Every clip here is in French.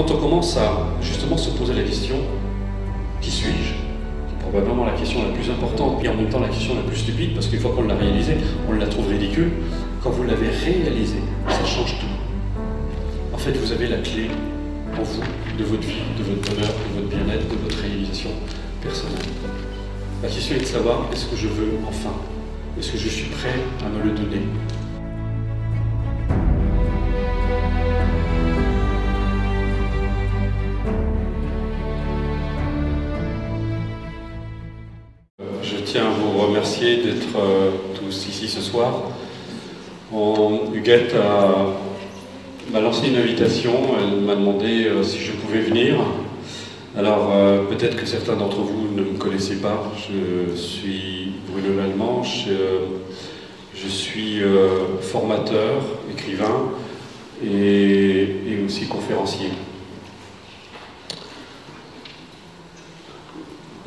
quand on commence à justement se poser la question, qui suis-je? Probablement la question la plus importante, et en même temps la question la plus stupide, parce qu'une fois qu'on l'a réalisée, on la trouve ridicule. Quand vous l'avez réalisée, ça change tout. En fait, vous avez la clé en vous, de votre vie, de votre bonheur, de votre bien-être, de votre réalisation personnelle. La question est de savoir, est-ce que je veux enfin? Est-ce que je suis prêt à me le donner? Je tiens à vous remercier d'être tous ici ce soir. Huguette m'a lancé une invitation, elle m'a demandé si je pouvais venir. Alors peut-être que certains d'entre vous ne me connaissez pas, je suis Bruno Lallemanche, je suis formateur, écrivain et aussi conférencier.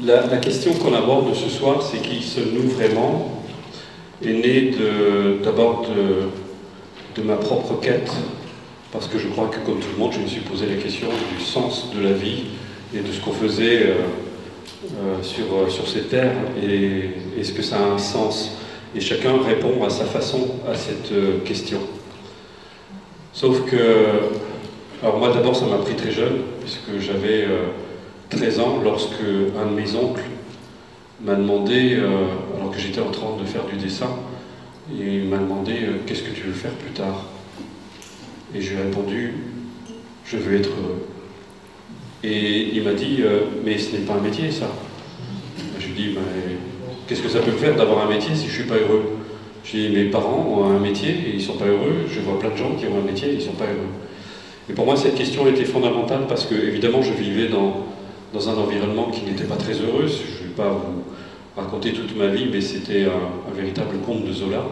La question qu'on aborde ce soir, c'est qui sommes-nous vraiment, est née d'abord de ma propre quête, parce que je crois que comme tout le monde, je me suis posé la question du sens de la vie et de ce qu'on faisait sur ces terres, et est-ce que ça a un sens? Et chacun répond à sa façon à cette question. Sauf que, alors moi d'abord ça m'a pris très jeune, puisque j'avais 13 ans, lorsque un de mes oncles m'a demandé, alors que j'étais en train de faire du dessin, il m'a demandé qu'est-ce que tu veux faire plus tard? Et je lui ai répondu, je veux être heureux. Et il m'a dit, mais ce n'est pas un métier ça. Je lui ai dit, qu'est-ce que ça peut me faire d'avoir un métier si je ne suis pas heureux? Je lui ai dit, mes parents ont un métier et ils ne sont pas heureux, je vois plein de gens qui ont un métier et ils ne sont pas heureux. Et pour moi cette question était fondamentale parce que évidemment je vivais dans un environnement qui n'était pas très heureux. Je ne vais pas vous raconter toute ma vie, mais c'était un véritable conte de Zola.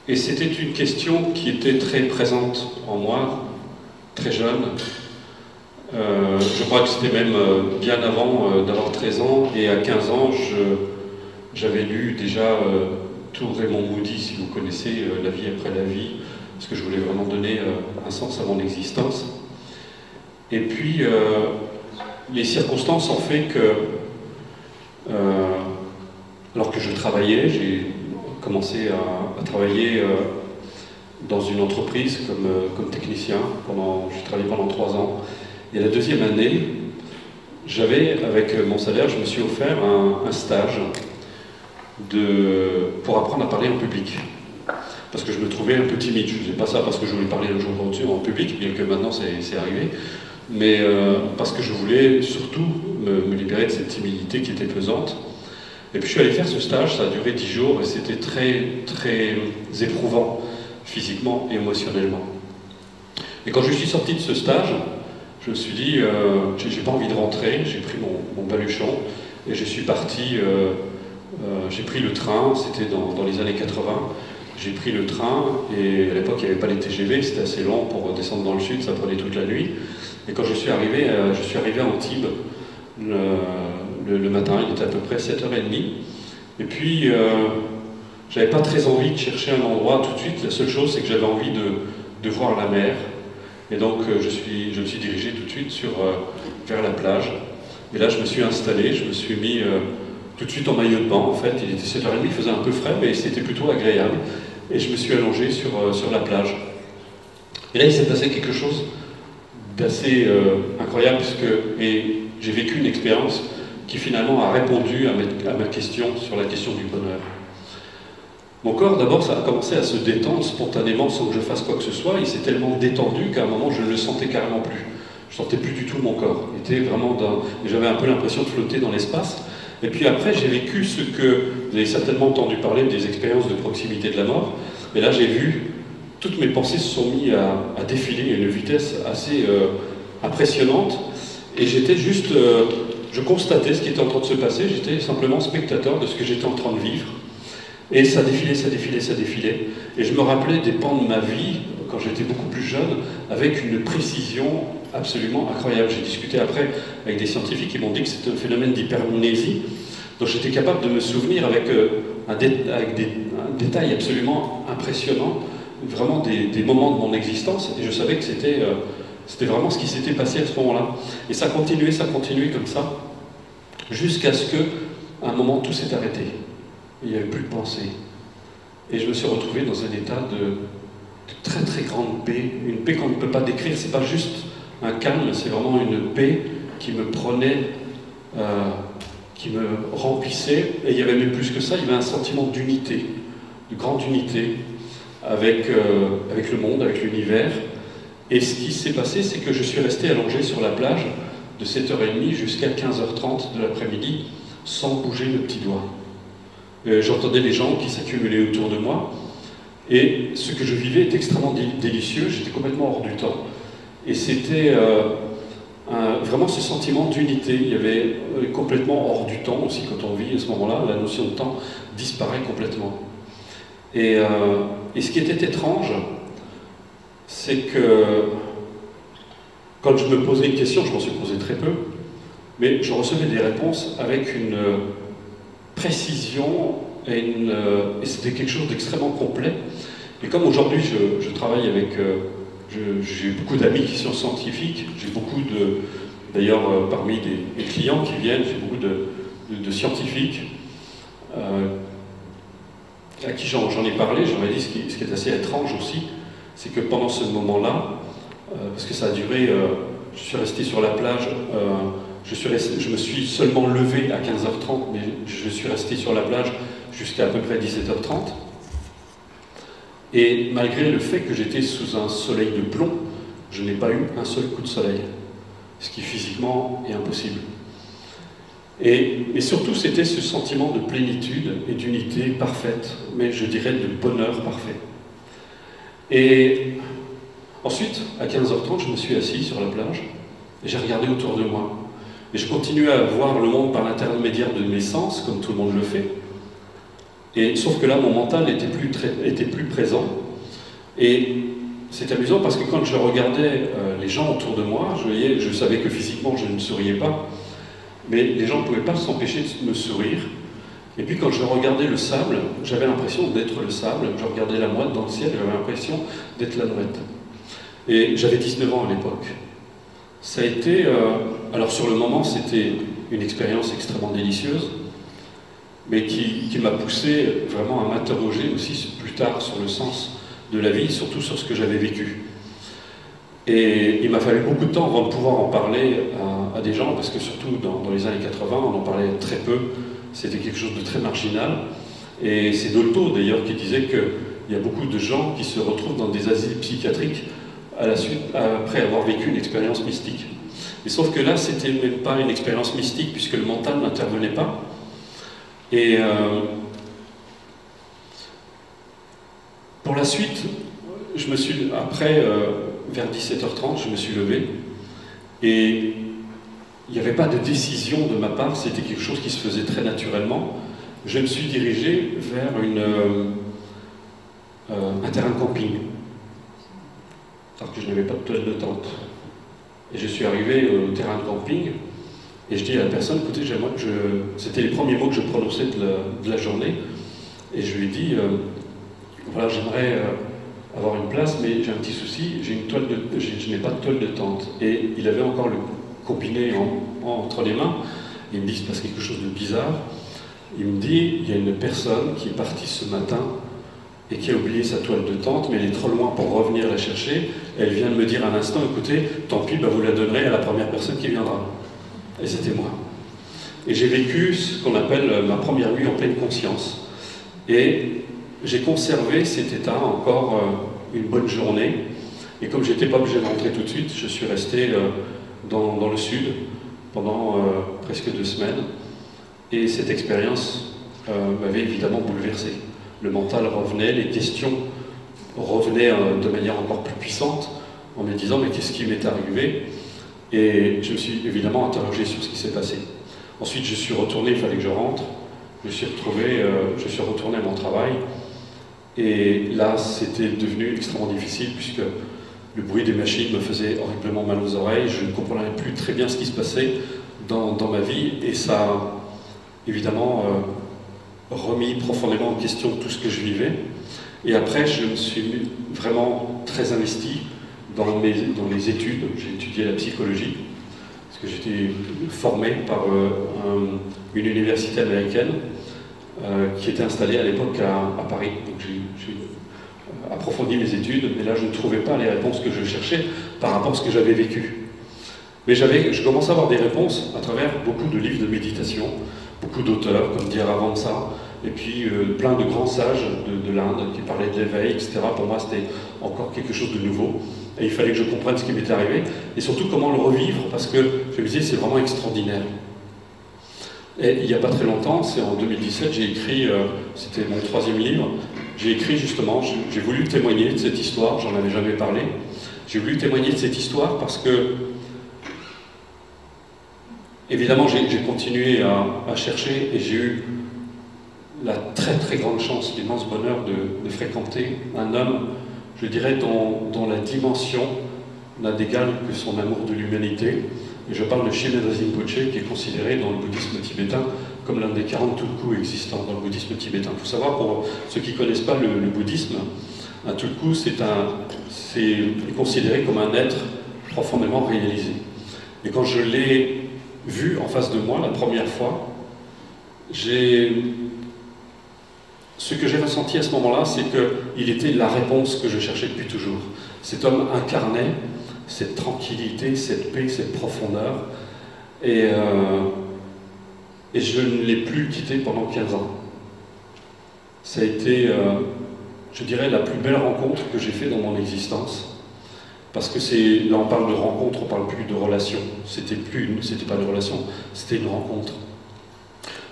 Et c'était une question qui était très présente en moi, très jeune. Je crois que c'était même bien avant d'avoir 13 ans, et à 15 ans, j'avais lu déjà tout Raymond Moody, si vous connaissez, La vie après la vie, parce que je voulais vraiment donner un sens à mon existence. Et puis, les circonstances ont fait que, alors que je travaillais, j'ai commencé à travailler dans une entreprise comme technicien. J'ai travaillé pendant 3 ans. Et la deuxième année, avec mon salaire, je me suis offert un stage pour apprendre à parler en public. Parce que je me trouvais un peu timide. Je ne faisais pas ça parce que je voulais parler un jour en public, bien que maintenant c'est arrivé, mais parce que je voulais surtout me libérer de cette timidité qui était pesante. Et puis je suis allé faire ce stage, ça a duré 10 jours et c'était très, très éprouvant, physiquement et émotionnellement. Et quand je suis sorti de ce stage, je me suis dit, j'ai pas envie de rentrer, j'ai pris mon baluchon et je suis parti, j'ai pris le train, c'était dans les années 80, j'ai pris le train et à l'époque il n'y avait pas les TGV, c'était assez long pour descendre dans le sud, ça prenait toute la nuit. Et quand je suis arrivé à Antibes, le matin, il était à peu près 7h30, et puis j'avais pas très envie de chercher un endroit tout de suite. La seule chose c'est que j'avais envie de voir la mer, et donc je me suis dirigé tout de suite vers la plage, et là je me suis installé, je me suis mis tout de suite en maillot de bain. En fait il était 7h30, il faisait un peu frais mais c'était plutôt agréable, et je me suis allongé sur la plage. Et là il s'est passé quelque chose d'assez incroyable, et j'ai vécu une expérience qui finalement a répondu à ma question sur la question du bonheur. Mon corps, d'abord, ça a commencé à se détendre spontanément sans que je fasse quoi que ce soit. Il s'est tellement détendu qu'à un moment, je ne le sentais carrément plus. Je ne sentais plus du tout mon corps. J'avais un peu l'impression de flotter dans l'espace. Et puis après, j'ai vécu ce que vous avez certainement entendu parler des expériences de proximité de la mort. Et là, j'ai vu, toutes mes pensées se sont mises à défiler à une vitesse assez impressionnante. Et j'étais juste... je constatais ce qui était en train de se passer, j'étais simplement spectateur de ce que j'étais en train de vivre. Et ça défilait, ça défilait, ça défilait. Et je me rappelais des pans de ma vie, quand j'étais beaucoup plus jeune, avec une précision absolument incroyable. J'ai discuté après avec des scientifiques qui m'ont dit que c'était un phénomène d'hypermnésie. Donc j'étais capable de me souvenir avec un détail absolument impressionnant vraiment des moments de mon existence, et je savais que c'était vraiment ce qui s'était passé à ce moment-là. Et ça continuait comme ça, jusqu'à ce que, à un moment, tout s'est arrêté. Il n'y avait plus de pensée. Et je me suis retrouvé dans un état de très très grande paix, une paix qu'on ne peut pas décrire. C'est pas juste un calme, c'est vraiment une paix qui me prenait, qui me remplissait. Et il y avait même plus que ça, il y avait un sentiment d'unité, de grande unité avec le monde, avec l'univers. Et ce qui s'est passé, c'est que je suis resté allongé sur la plage de 7h30 jusqu'à 15h30 de l'après-midi, sans bouger le petit doigt. J'entendais les gens qui s'accumulaient autour de moi, et ce que je vivais était extrêmement délicieux, j'étais complètement hors du temps. Et c'était vraiment ce sentiment d'unité. Il y avait complètement hors du temps aussi, quand on vit à ce moment-là, la notion de temps disparaît complètement. Et ce qui était étrange, c'est que quand je me posais une question, je m'en suis posé très peu, mais je recevais des réponses avec une précision et c'était quelque chose d'extrêmement complet. Et comme aujourd'hui je travaille avec... j'ai beaucoup d'amis qui sont scientifiques, j'ai beaucoup d'ailleurs parmi des clients qui viennent, j'ai beaucoup de scientifiques à qui j'en ai parlé, j'en ai dit ce qui est assez étrange aussi, c'est que pendant ce moment-là, parce que ça a duré, je suis resté sur la plage, je me suis seulement levé à 15h30, mais je suis resté sur la plage jusqu'à peu près 17h30. Et malgré le fait que j'étais sous un soleil de plomb, je n'ai pas eu un seul coup de soleil, ce qui physiquement est impossible. Et surtout, c'était ce sentiment de plénitude et d'unité parfaite, mais je dirais de bonheur parfait. Et ensuite, à 15h30, je me suis assis sur la plage et j'ai regardé autour de moi. Et je continuais à voir le monde par l'intermédiaire de mes sens, comme tout le monde le fait. Et, sauf que là, mon mental était plus présent. Et c'est amusant parce que quand je regardais les gens autour de moi, je savais que physiquement je ne souriais pas, mais les gens ne pouvaient pas s'empêcher de me sourire. Et puis quand je regardais le sable, j'avais l'impression d'être le sable. Je regardais la mouette dans le ciel, j'avais l'impression d'être la mouette. Et j'avais 19 ans à l'époque. Ça a été... alors sur le moment, c'était une expérience extrêmement délicieuse, mais qui m'a poussé vraiment à m'interroger aussi plus tard sur le sens de la vie, surtout sur ce que j'avais vécu. Et il m'a fallu beaucoup de temps avant de pouvoir en parler à des gens, parce que surtout dans les années 80, on en parlait très peu, c'était quelque chose de très marginal. Et c'est Dolto d'ailleurs qui disait qu'il y a beaucoup de gens qui se retrouvent dans des asiles psychiatriques après avoir vécu une expérience mystique. Mais sauf que là, c'était même pas une expérience mystique, puisque le mental n'intervenait pas. Et pour la suite, après, vers 17h30, je me suis levé, et il n'y avait pas de décision de ma part, c'était quelque chose qui se faisait très naturellement. Je me suis dirigé vers un terrain de camping, alors que je n'avais pas de toile de tente. Et je suis arrivé au terrain de camping, et je dis à la personne, écoutez, c'était les premiers mots que je prononçais de la journée, et je lui ai dit, voilà, j'aimerais avoir une place, mais j'ai un petit souci, je n'ai pas de toile de tente. Et il avait encore le combiné entre les mains, il me dit, il se passe quelque chose de bizarre. Il me dit, il y a une personne qui est partie ce matin et qui a oublié sa toile de tente, mais elle est trop loin pour revenir la chercher. Elle vient de me dire à l'instant, écoutez, tant pis, vous la donnerez à la première personne qui viendra. Et c'était moi. Et j'ai vécu ce qu'on appelle ma première nuit en pleine conscience. Et j'ai conservé cet état encore une bonne journée. Et comme je n'étais pas obligé de rentrer tout de suite, je suis resté dans le sud pendant presque 2 semaines. Et cette expérience m'avait évidemment bouleversé. Le mental revenait, les questions revenaient de manière encore plus puissante, en me disant, mais qu'est-ce qui m'est arrivé? Et je me suis évidemment interrogé sur ce qui s'est passé. Ensuite, je suis retourné, il fallait que je rentre. Je suis retourné à mon travail. Et là, c'était devenu extrêmement difficile, puisque le bruit des machines me faisait horriblement mal aux oreilles. Je ne comprenais plus très bien ce qui se passait dans ma vie. Et ça a évidemment remis profondément en question tout ce que je vivais. Et après, je me suis vraiment très investi dans les études. J'ai étudié la psychologie, parce que j'étais formé par une université américaine qui était installée à l'époque à Paris. Donc j'ai approfondi mes études, mais là je ne trouvais pas les réponses que je cherchais par rapport à ce que j'avais vécu. Mais je commençais à avoir des réponses à travers beaucoup de livres de méditation, beaucoup d'auteurs comme Dhyaravansa, et puis plein de grands sages de l'Inde qui parlaient de l'éveil, etc. Pour moi, c'était encore quelque chose de nouveau. Et il fallait que je comprenne ce qui m'était arrivé, et surtout comment le revivre, parce que je me disais, c'est vraiment extraordinaire. Et il n'y a pas très longtemps, c'est en 2017, j'ai écrit, c'était mon 3e livre, j'ai écrit justement, j'ai voulu témoigner de cette histoire, j'en avais jamais parlé, j'ai voulu témoigner de cette histoire parce que, évidemment, j'ai continué à chercher, et j'ai eu la très très grande chance, l'immense bonheur de fréquenter un homme, je dirais, dont la dimension n'a d'égal que son amour de l'humanité. Et je parle de Shinada Rinpoché, qui est considéré dans le bouddhisme tibétain comme l'un des 40 tulkus existants dans le bouddhisme tibétain. Il faut savoir, pour ceux qui ne connaissent pas le bouddhisme, un tulku est considéré comme un être profondément réalisé. Et quand je l'ai vu en face de moi la première fois, ce que j'ai ressenti à ce moment-là, c'est qu'il était la réponse que je cherchais depuis toujours. Cet homme incarnait cette tranquillité, cette paix, cette profondeur, et je ne l'ai plus quitté pendant 15 ans. Ça a été, je dirais, la plus belle rencontre que j'ai faite dans mon existence, parce que là on parle de rencontre, on ne parle plus de relation. C'était pas une relation, c'était une rencontre.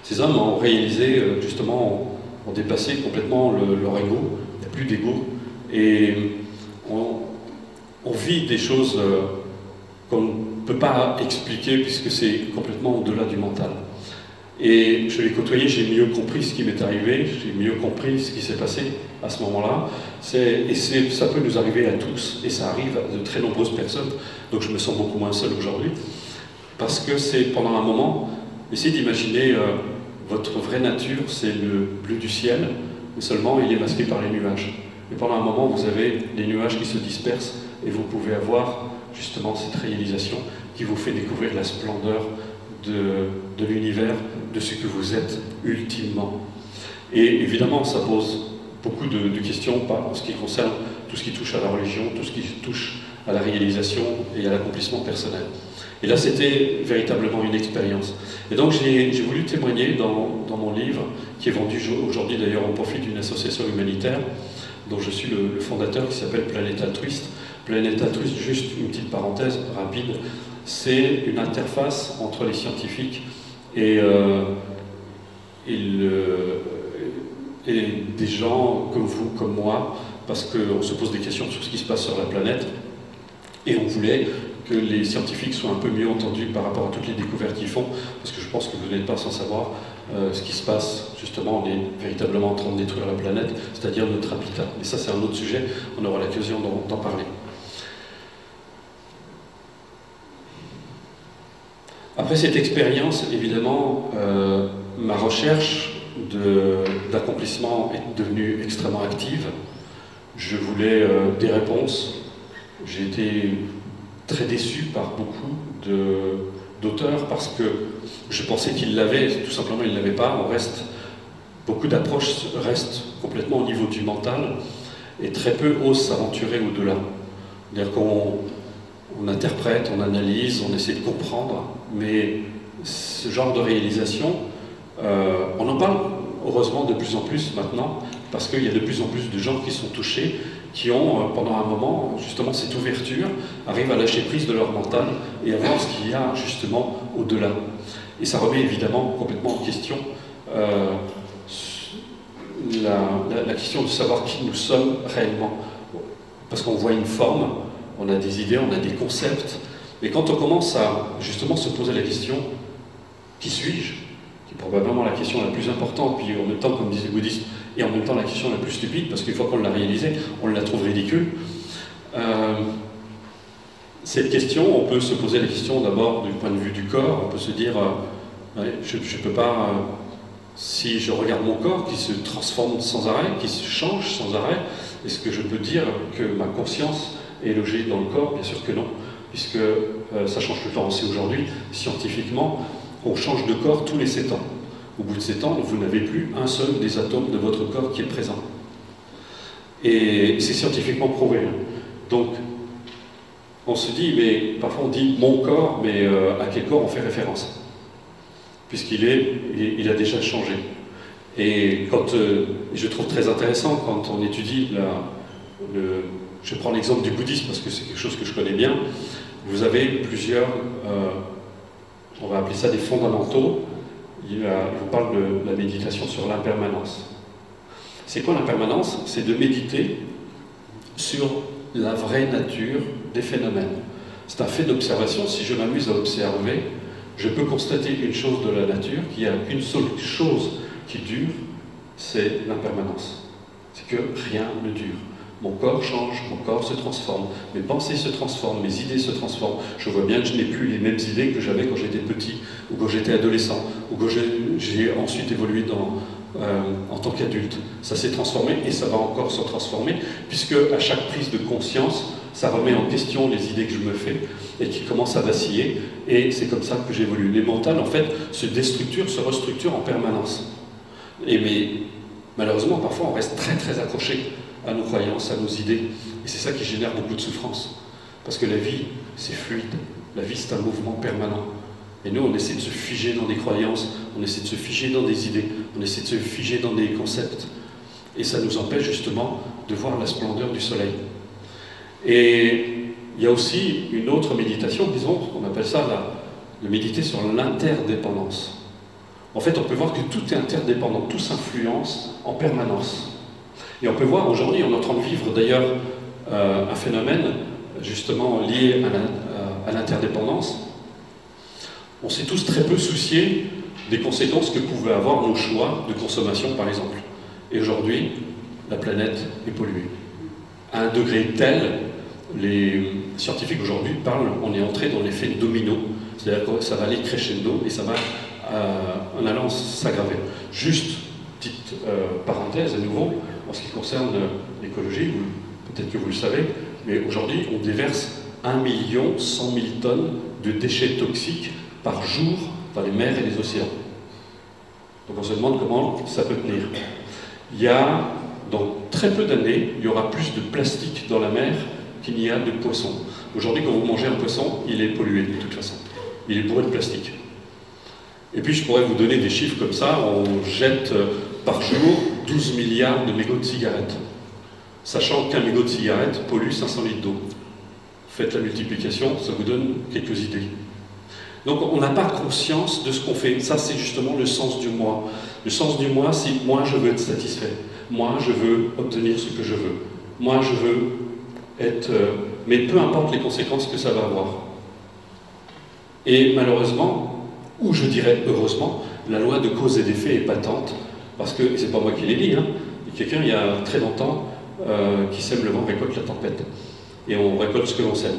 Ces hommes ont réalisé, justement, ont dépassé complètement leur ego, il n'y a plus d'ego, et on vit des choses qu'on ne peut pas expliquer puisque c'est complètement au-delà du mental. Et je l'ai côtoyé, j'ai mieux compris ce qui m'est arrivé, j'ai mieux compris ce qui s'est passé à ce moment-là. Ça peut nous arriver à tous, et ça arrive à de très nombreuses personnes, donc je me sens beaucoup moins seul aujourd'hui, parce que c'est pendant un moment, essayez d'imaginer votre vraie nature, c'est le bleu du ciel, mais seulement il est masqué par les nuages. Et pendant un moment, vous avez les nuages qui se dispersent, et vous pouvez avoir justement cette réalisation qui vous fait découvrir la splendeur de l'univers, de ce que vous êtes ultimement. Et évidemment, ça pose beaucoup de questions en ce qui concerne tout ce qui touche à la religion, tout ce qui touche à la réalisation et à l'accomplissement personnel. Et là, c'était véritablement une expérience. Et donc, j'ai voulu témoigner dans mon livre, qui est vendu aujourd'hui d'ailleurs au profit d'une association humanitaire, dont je suis le fondateur, qui s'appelle Planète Altruiste. Planète Altruiste, juste une petite parenthèse rapide, c'est une interface entre les scientifiques et des gens comme vous, comme moi, parce qu'on se pose des questions sur ce qui se passe sur la planète, et on voulait que les scientifiques soient un peu mieux entendus par rapport à toutes les découvertes qu'ils font, parce que je pense que vous n'êtes pas sans savoir ce qui se passe. Justement, on est véritablement en train de détruire la planète, c'est-à-dire notre habitat. Et ça, c'est un autre sujet, on aura l'occasion d'en parler. Après cette expérience, évidemment, ma recherche d'accomplissement est devenue extrêmement active. Je voulais des réponses. J'ai été très déçu par beaucoup d'auteurs parce que je pensais qu'ils l'avaient, tout simplement ils ne l'avaient pas. Beaucoup d'approches restent complètement au niveau du mental et très peu osent s'aventurer au-delà. C'est-à-dire qu'on interprète, on analyse, on essaie de comprendre, mais ce genre de réalisation, on en parle heureusement de plus en plus maintenant, parce qu'il y a de plus en plus de gens qui sont touchés, qui ont, pendant un moment, justement cette ouverture, arrivent à lâcher prise de leur mental et à voir ce qu'il y a justement au-delà. Et ça remet évidemment complètement en question la question de savoir qui nous sommes réellement. Parce qu'on voit une forme, on a des idées, on a des concepts, mais quand on commence à justement se poser la question « qui suis-je ?» qui est probablement la question la plus importante, puis en même temps, comme disait le bouddhiste, et en même temps la question la plus stupide, parce qu'une fois qu'on l'a réalisée, on la trouve ridicule. Cette question, on peut se poser la question d'abord du point de vue du corps, on peut se dire je ne peux pas Si je regarde mon corps qui se transforme sans arrêt, qui se change sans arrêt, est-ce que je peux dire que ma conscience est logée dans le corps? Bien sûr que non, puisque ça change tout le temps aussi aujourd'hui. Scientifiquement, on change de corps tous les 7 ans. Au bout de 7 ans, vous n'avez plus un seul des atomes de votre corps qui est présent. Et c'est scientifiquement prouvé. Donc, on se dit, mais parfois on dit mon corps, mais à quel corps on fait référence? Puisqu'il a déjà changé. Et je trouve très intéressant quand on étudie je prends l'exemple du bouddhisme parce que c'est quelque chose que je connais bien. Vous avez plusieurs, on va appeler ça des fondamentaux. Il vous parle de la méditation sur l'impermanence. C'est quoi l'impermanence? C'est de méditer sur la vraie nature des phénomènes. C'est un fait d'observation. Si je m'amuse à observer, je peux constater une chose de la nature, qu'il y a une seule chose qui dure, c'est l'impermanence. C'est que rien ne dure. Mon corps change, mon corps se transforme, mes pensées se transforment, mes idées se transforment. Je vois bien que je n'ai plus les mêmes idées que j'avais quand j'étais petit, ou quand j'étais adolescent, ou quand j'ai ensuite évolué en tant qu'adulte. Ça s'est transformé et ça va encore se transformer, puisque à chaque prise de conscience, ça remet en question les idées que je me fais et qui commencent à vaciller, et c'est comme ça que j'évolue. Les mentales, en fait, se déstructurent, se restructurent en permanence. Mais malheureusement, parfois, on reste très très accroché à nos croyances, à nos idées, et c'est ça qui génère beaucoup de souffrance. Parce que la vie, c'est fluide, la vie, c'est un mouvement permanent. Et nous, on essaie de se figer dans des croyances, on essaie de se figer dans des idées, on essaie de se figer dans des concepts, et ça nous empêche justement de voir la splendeur du soleil. Et il y a aussi une autre méditation, disons, on appelle ça de méditer sur l'interdépendance. En fait, on peut voir que tout est interdépendant, tout s'influence en permanence. Et on peut voir, aujourd'hui, on est en train de vivre d'ailleurs un phénomène justement lié à l'interdépendance. On s'est tous très peu souciés des conséquences que pouvaient avoir nos choix de consommation, par exemple. Et aujourd'hui, la planète est polluée. À un degré tel, les scientifiques aujourd'hui parlent, on est entré dans l'effet domino, c'est-à-dire que ça va aller crescendo et ça va en allant s'aggraver. Juste, petite parenthèse à nouveau, en ce qui concerne l'écologie, peut-être que vous le savez, mais aujourd'hui on déverse 1 100 000 tonnes de déchets toxiques par jour dans les mers et les océans. Donc on se demande comment ça peut tenir. Il y a, dans très peu d'années, il y aura plus de plastique dans la mer qu'il n'y a de poissons. Aujourd'hui, quand vous mangez un poisson, il est pollué de toute façon. Il est bourré de plastique. Et puis je pourrais vous donner des chiffres comme ça, on jette par jour 12 milliards de mégots de cigarettes. Sachant qu'un mégot de cigarette pollue 500 litres d'eau. Faites la multiplication, ça vous donne quelques idées. Donc on n'a pas conscience de ce qu'on fait. Ça, c'est justement le sens du moi. Le sens du moi, c'est moi, je veux être satisfait. Moi, je veux obtenir ce que je veux. Moi, je veux être... mais peu importe les conséquences que ça va avoir. Et malheureusement, ou je dirais heureusement, la loi de cause et d'effet est patente, parce que, et c'est pas moi qui l'ai dit, hein, il y a quelqu'un il y a très longtemps qui sème le vent récolte la tempête. Et on récolte ce que l'on sème.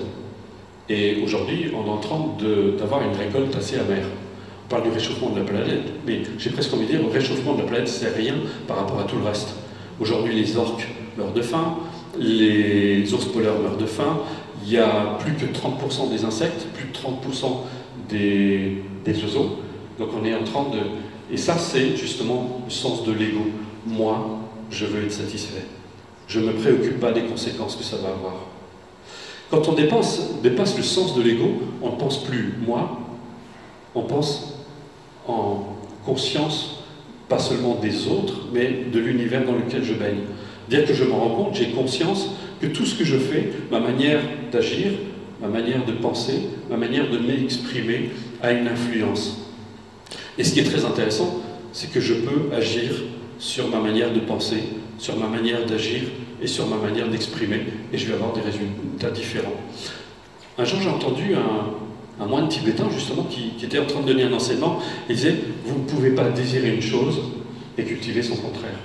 Et aujourd'hui, on est en train d'avoir une récolte assez amère. On parle du réchauffement de la planète, mais j'ai presque envie de dire, le réchauffement de la planète, c'est rien par rapport à tout le reste. Aujourd'hui, les orques meurent de faim, les ours polaires meurent de faim, il y a plus que 30% des insectes, plus de 30% des oiseaux. Donc on est en train de... Et ça, c'est justement le sens de l'ego. Moi, je veux être satisfait. Je ne me préoccupe pas des conséquences que ça va avoir. Quand on dépasse le sens de l'ego, on ne pense plus moi, on pense en conscience, pas seulement des autres, mais de l'univers dans lequel je baigne. Dire que je me rends compte, j'ai conscience que tout ce que je fais, ma manière d'agir, ma manière de penser, ma manière de m'exprimer, a une influence. Et ce qui est très intéressant, c'est que je peux agir sur ma manière de penser, sur ma manière d'agir et sur ma manière d'exprimer, et je vais avoir des résultats différents. Un jour, j'ai entendu un moine tibétain, justement, qui était en train de donner un enseignement, il disait « Vous ne pouvez pas désirer une chose et cultiver son contraire ».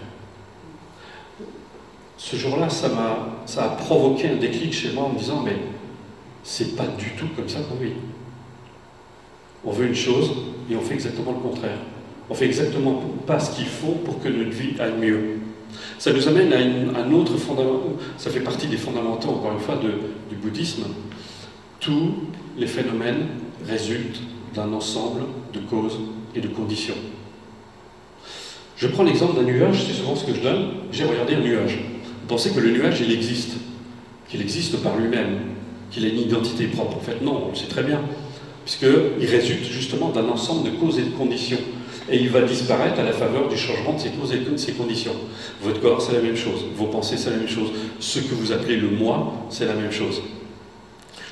Ce jour-là, ça a provoqué un déclic chez moi en me disant « Mais c'est pas du tout comme ça qu'on vit. On veut une chose et on fait exactement le contraire. On fait exactement pas ce qu'il faut pour que notre vie aille mieux. Ça nous amène à un autre fondamental, ça fait partie des fondamentaux, encore une fois, du bouddhisme. Tous les phénomènes résultent d'un ensemble de causes et de conditions. Je prends l'exemple d'un nuage, c'est souvent ce que je donne. J'ai regardé un nuage. Vous pensez que le nuage, il existe, qu'il existe par lui-même, qu'il a une identité propre. En fait, non, on le sait très bien, puisqu'il résulte justement d'un ensemble de causes et de conditions. Et il va disparaître à la faveur du changement de ces causes et de ces conditions. Votre corps, c'est la même chose. Vos pensées, c'est la même chose. Ce que vous appelez le moi, c'est la même chose.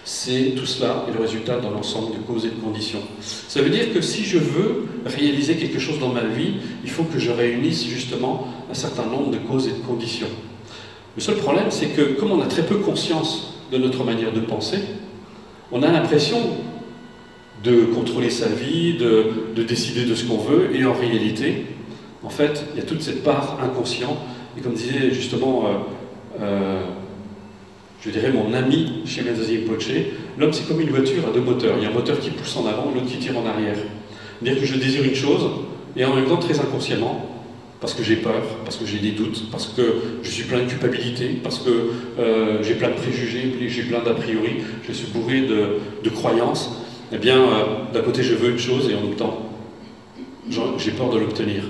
Tout cela est le résultat d'un ensemble de causes et de conditions. Ça veut dire que si je veux réaliser quelque chose dans ma vie, il faut que je réunisse justement un certain nombre de causes et de conditions. Le seul problème, c'est que comme on a très peu conscience de notre manière de penser, on a l'impression de contrôler sa vie, de décider de ce qu'on veut, et en réalité, en fait, il y a toute cette part inconsciente, et comme disait justement, je dirais mon ami chez Menzozi Poche, l'homme c'est comme une voiture à deux moteurs, il y a un moteur qui pousse en avant et l'autre qui tire en arrière. C'est-à-dire que je désire une chose, et en même temps très inconsciemment, parce que j'ai peur, parce que j'ai des doutes, parce que je suis plein de culpabilité, parce que j'ai plein de préjugés, j'ai plein d'a priori, je suis bourré de croyances. Eh bien, d'un côté, je veux une chose et en même temps, j'ai peur de l'obtenir.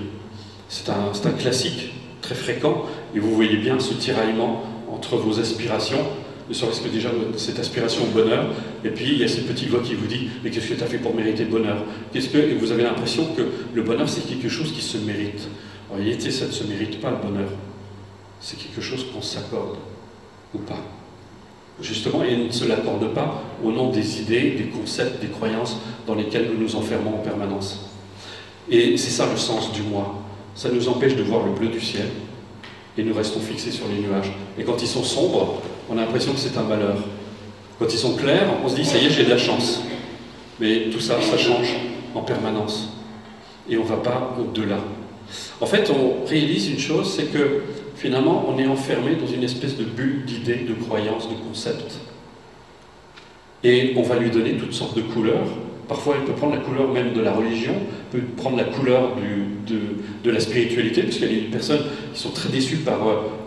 C'est un classique très fréquent et vous voyez bien ce tiraillement entre vos aspirations, ne serait-ce que déjà cette aspiration au bonheur, et puis il y a cette petite voix qui vous dit « Mais qu'est-ce que tu as fait pour mériter le bonheur ?» Et vous avez l'impression que le bonheur, c'est quelque chose qui se mérite. En réalité, ça ne se mérite pas, le bonheur. C'est quelque chose qu'on s'accorde ou pas. Justement, et ne se l'accorde pas au nom des idées, des concepts, des croyances dans lesquelles nous nous enfermons en permanence. Et c'est ça le sens du moi. Ça nous empêche de voir le bleu du ciel et nous restons fixés sur les nuages. Et quand ils sont sombres, on a l'impression que c'est un malheur. Quand ils sont clairs, on se dit ça y est, j'ai de la chance. Mais tout ça, ça change en permanence. Et on ne va pas au-delà. En fait, on réalise une chose, c'est que finalement, on est enfermé dans une espèce de bulle d'idées, de croyances, de concepts. Et on va lui donner toutes sortes de couleurs. Parfois, elle peut prendre la couleur même de la religion, peut prendre la couleur de la spiritualité, parce qu'il y a des personnes qui sont très déçues par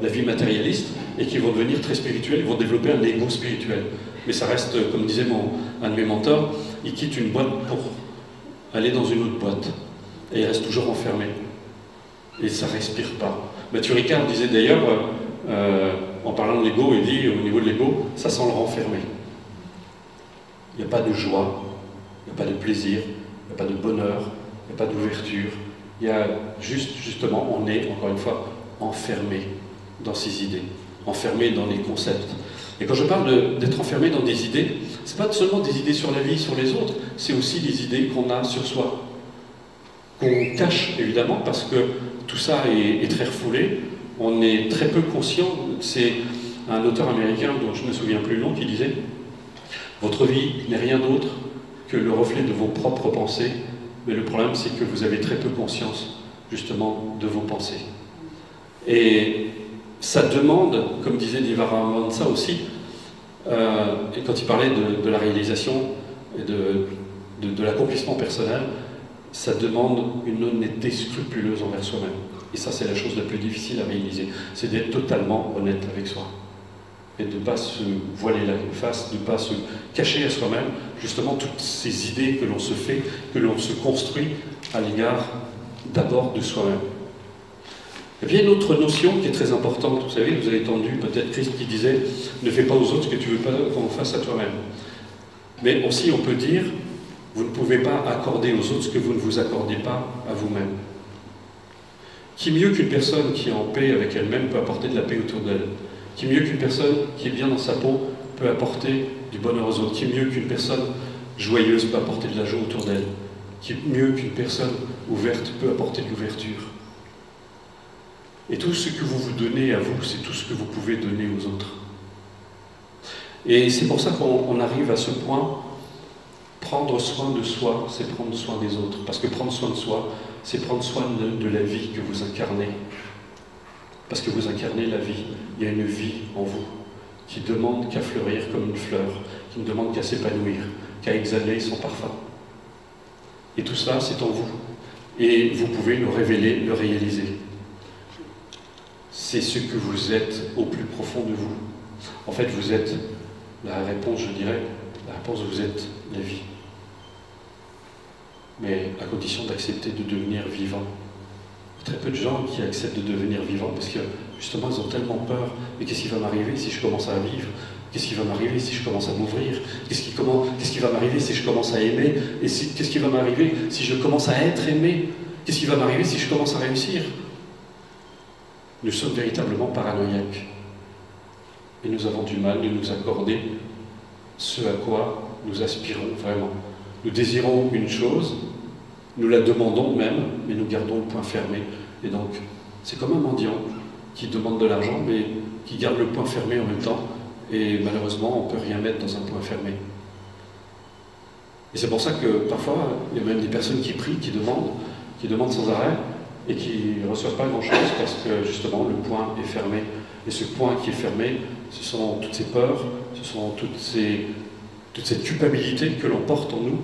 la vie matérialiste et qui vont devenir très spirituelles, ils vont développer un ego spirituel. Mais ça reste, comme disait un de mes mentors, il quitte une boîte pour aller dans une autre boîte. Et il reste toujours enfermé. Et ça ne respire pas. Mathieu Ricard disait d'ailleurs, en parlant de l'ego, il dit au niveau de l'ego, ça sent le renfermer. Il n'y a pas de joie, il n'y a pas de plaisir, il n'y a pas de bonheur, il n'y a pas d'ouverture. Il y a justement, on est, encore une fois, enfermé dans ces idées, enfermé dans les concepts. Et quand je parle d'être enfermé dans des idées, ce n'est pas seulement des idées sur la vie, sur les autres, c'est aussi des idées qu'on a sur soi, qu'on cache évidemment, parce que tout ça est très refoulé, on est très peu conscient. C'est un auteur américain dont je ne me souviens plus le nom qui disait « Votre vie n'est rien d'autre que le reflet de vos propres pensées, mais le problème c'est que vous avez très peu conscience justement de vos pensées. » Et ça demande, comme disait Divaramansa aussi, et quand il parlait de la réalisation et de l'accomplissement personnel, ça demande une honnêteté scrupuleuse envers soi-même. Et ça, c'est la chose la plus difficile à réaliser. C'est d'être totalement honnête avec soi. Et de ne pas se voiler la face, de ne pas se cacher à soi-même, justement, toutes ces idées que l'on se fait, que l'on se construit à l'égard d'abord de soi-même. Et puis, il y a une autre notion qui est très importante. Vous savez, vous avez entendu peut-être Christ qui disait « Ne fais pas aux autres ce que tu ne veux pas qu'on fasse à toi-même ». Mais aussi, on peut dire vous ne pouvez pas accorder aux autres ce que vous ne vous accordez pas à vous-même. Qui mieux qu'une personne qui est en paix avec elle-même peut apporter de la paix autour d'elle? Qui mieux qu'une personne qui est bien dans sa peau peut apporter du bonheur aux autres? Qui mieux qu'une personne joyeuse peut apporter de la joie autour d'elle? Qui mieux qu'une personne ouverte peut apporter de l'ouverture? Et tout ce que vous vous donnez à vous, c'est tout ce que vous pouvez donner aux autres. Et c'est pour ça qu'on arrive à ce point. Prendre soin de soi, c'est prendre soin des autres. Parce que prendre soin de soi, c'est prendre soin de la vie que vous incarnez. Parce que vous incarnez la vie. Il y a une vie en vous qui demande qu'à fleurir comme une fleur, qui ne demande qu'à s'épanouir, qu'à exhaler son parfum. Et tout cela, c'est en vous. et vous pouvez le révéler, le réaliser. C'est ce que vous êtes au plus profond de vous. En fait, vous êtes la réponse, je dirais, la réponse, vous êtes la vie. Mais à condition d'accepter de devenir vivant. Très peu de gens qui acceptent de devenir vivant parce que justement ils ont tellement peur. Mais qu'est-ce qui va m'arriver si je commence à vivre? Qu'est-ce qui va m'arriver si je commence à m'ouvrir? Qu'est-ce qui va m'arriver si je commence à aimer? Et qu'est-ce qui va m'arriver si je commence à être aimé? Qu'est-ce qui va m'arriver si je commence à réussir? Nous sommes véritablement paranoïaques. Et nous avons du mal de nous accorder ce à quoi nous aspirons vraiment. Nous désirons une chose, nous la demandons même, mais nous gardons le poing fermé. Et donc, c'est comme un mendiant qui demande de l'argent, mais qui garde le poing fermé en même temps. Et malheureusement, on ne peut rien mettre dans un poing fermé. Et c'est pour ça que parfois, il y a même des personnes qui prient, qui demandent sans arrêt, et qui ne reçoivent pas grand-chose parce que justement le poing est fermé. Et ce poing qui est fermé, ce sont toutes ces peurs, ce sont toute cette culpabilité que l'on porte en nous.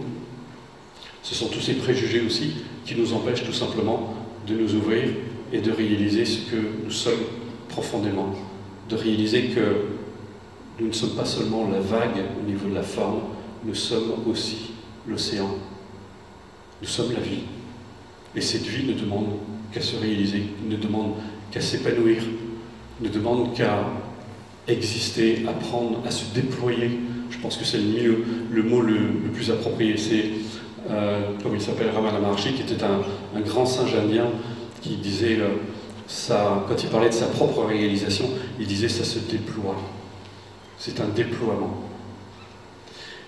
Ce sont tous ces préjugés aussi qui nous empêchent tout simplement de nous ouvrir et de réaliser ce que nous sommes profondément. De réaliser que nous ne sommes pas seulement la vague au niveau de la forme, nous sommes aussi l'océan. Nous sommes la vie. Et cette vie ne demande qu'à se réaliser, ne demande qu'à s'épanouir, ne demande qu'à exister, apprendre à se déployer. Je pense que c'est le mot le plus approprié. C'est, comme il s'appelle, Ramana Maharshi, qui était un grand singe indien, qui disait, quand il parlait de sa propre réalisation, il disait ça se déploie. C'est un déploiement.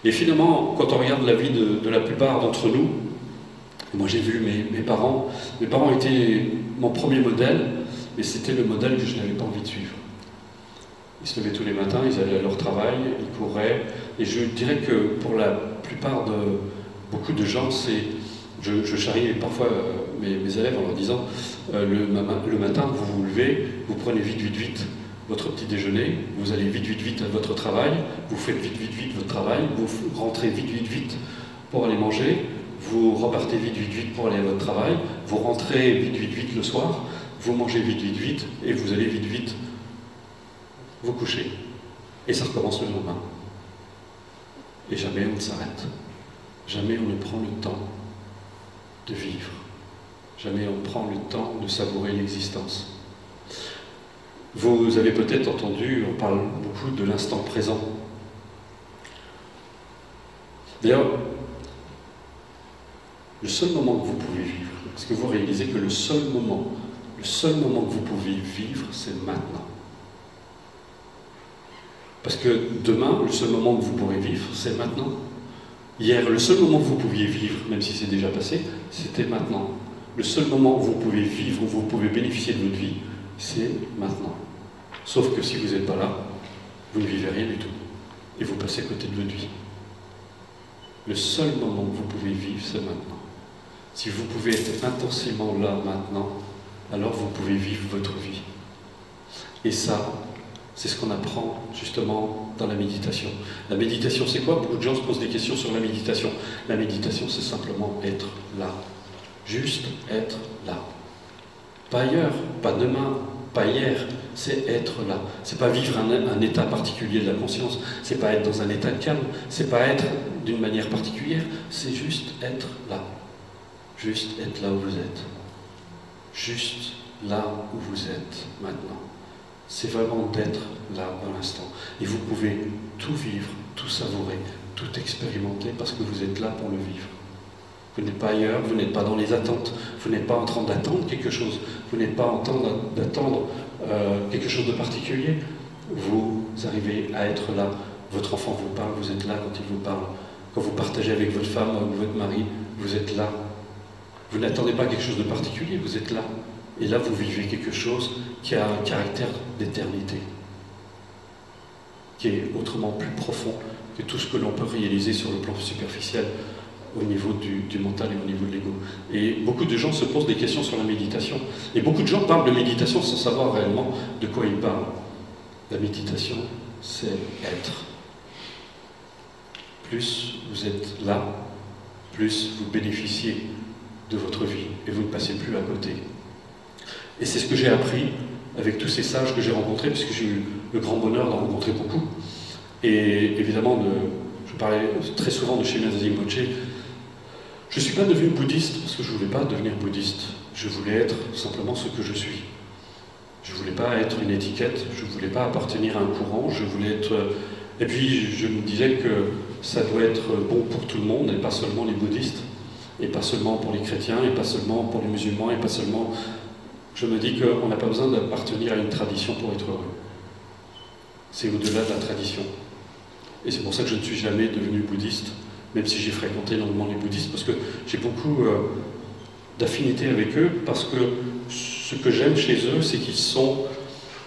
Et finalement, quand on regarde la vie de la plupart d'entre nous, moi j'ai vu mes parents étaient mon premier modèle, mais c'était le modèle que je n'avais pas envie de suivre. Ils se levaient tous les matins, ils allaient à leur travail, ils couraient, et je dirais que pour la plupart de beaucoup de gens, je charrie parfois mes élèves en leur disant le matin, vous vous levez, vous prenez vite votre petit déjeuner, vous allez vite à votre travail, vous faites vite votre travail, vous rentrez vite pour aller manger, vous repartez vite pour aller à votre travail, vous rentrez vite le soir, vous mangez vite et vous allez vite vous coucher. Et ça recommence le lendemain. Et jamais on ne s'arrête. Jamais on ne prend le temps de vivre. Jamais on prend le temps de savourer l'existence. Vous avez peut-être entendu, on parle beaucoup de l'instant présent. D'ailleurs, le seul moment que vous pouvez vivre, est-ce que vous réalisez que le seul moment que vous pouvez vivre, c'est maintenant? Parce que demain, le seul moment que vous pourrez vivre, c'est maintenant. Hier, le seul moment que vous pouviez vivre, même si c'est déjà passé, c'était maintenant. Le seul moment où vous pouvez vivre, où vous pouvez bénéficier de votre vie, c'est maintenant. Sauf que si vous n'êtes pas là, vous ne vivez rien du tout. Et vous passez à côté de votre vie. Le seul moment que vous pouvez vivre, c'est maintenant. Si vous pouvez être intensément là, maintenant, alors vous pouvez vivre votre vie. Et ça, c'est ce qu'on apprend justement dans la méditation. La méditation, c'est quoi? Beaucoup de gens se posent des questions sur la méditation. La méditation, c'est simplement être là. Juste être là. Pas ailleurs, pas demain, pas hier, c'est être là. C'est pas vivre un état particulier de la conscience, c'est pas être dans un état de calme, c'est pas être d'une manière particulière, c'est juste être là. Juste être là où vous êtes. Juste là où vous êtes maintenant. C'est vraiment d'être là dans l'instant. Et vous pouvez tout vivre, tout savourer, tout expérimenter parce que vous êtes là pour le vivre. Vous n'êtes pas ailleurs, vous n'êtes pas dans les attentes, vous n'êtes pas en train d'attendre quelque chose, vous n'êtes pas en train d'attendre quelque chose de particulier. Vous arrivez à être là. Votre enfant vous parle, vous êtes là quand il vous parle. Quand vous partagez avec votre femme ou votre mari, vous êtes là. Vous n'attendez pas quelque chose de particulier, vous êtes là. Et là, vous vivez quelque chose qui a un caractère d'éternité, qui est autrement plus profond que tout ce que l'on peut réaliser sur le plan superficiel au niveau du mental et au niveau de l'ego. Et beaucoup de gens se posent des questions sur la méditation. Et beaucoup de gens parlent de méditation sans savoir réellement de quoi ils parlent. La méditation, c'est être. Plus vous êtes là, plus vous bénéficiez de votre vie et vous ne passez plus à côté. Et c'est ce que j'ai appris avec tous ces sages que j'ai rencontrés, puisque j'ai eu le grand bonheur d'en rencontrer beaucoup. Et évidemment, je parlais très souvent de Srimad Rinpoche. Je ne suis pas devenu bouddhiste parce que je ne voulais pas devenir bouddhiste. Je voulais être simplement ce que je suis. Je ne voulais pas être une étiquette, je ne voulais pas appartenir à un courant, je voulais être... Et puis je me disais que ça doit être bon pour tout le monde, et pas seulement les bouddhistes, et pas seulement pour les chrétiens, et pas seulement pour les musulmans, et pas seulement... Je me dis qu'on n'a pas besoin d'appartenir à une tradition pour être heureux. C'est au-delà de la tradition. Et c'est pour ça que je ne suis jamais devenu bouddhiste, même si j'ai fréquenté longuement les bouddhistes, parce que j'ai beaucoup d'affinité avec eux, parce que ce que j'aime chez eux, c'est qu'ils sont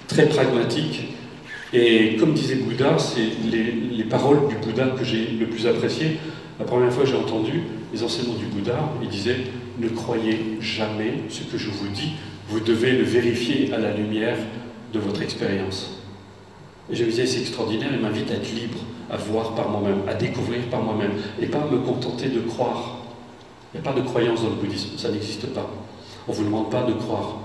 très pragmatiques. Et comme disait Bouddha, c'est les paroles du Bouddha que j'ai le plus appréciées. La première fois que j'ai entendu les enseignements du Bouddha, il disait « Ne croyez jamais ce que je vous dis, vous devez le vérifier à la lumière de votre expérience. » Et je me disais, c'est extraordinaire, il m'invite à être libre, à voir par moi-même, à découvrir par moi-même, et pas à me contenter de croire. Il n'y a pas de croyance dans le bouddhisme, ça n'existe pas. On ne vous demande pas de croire,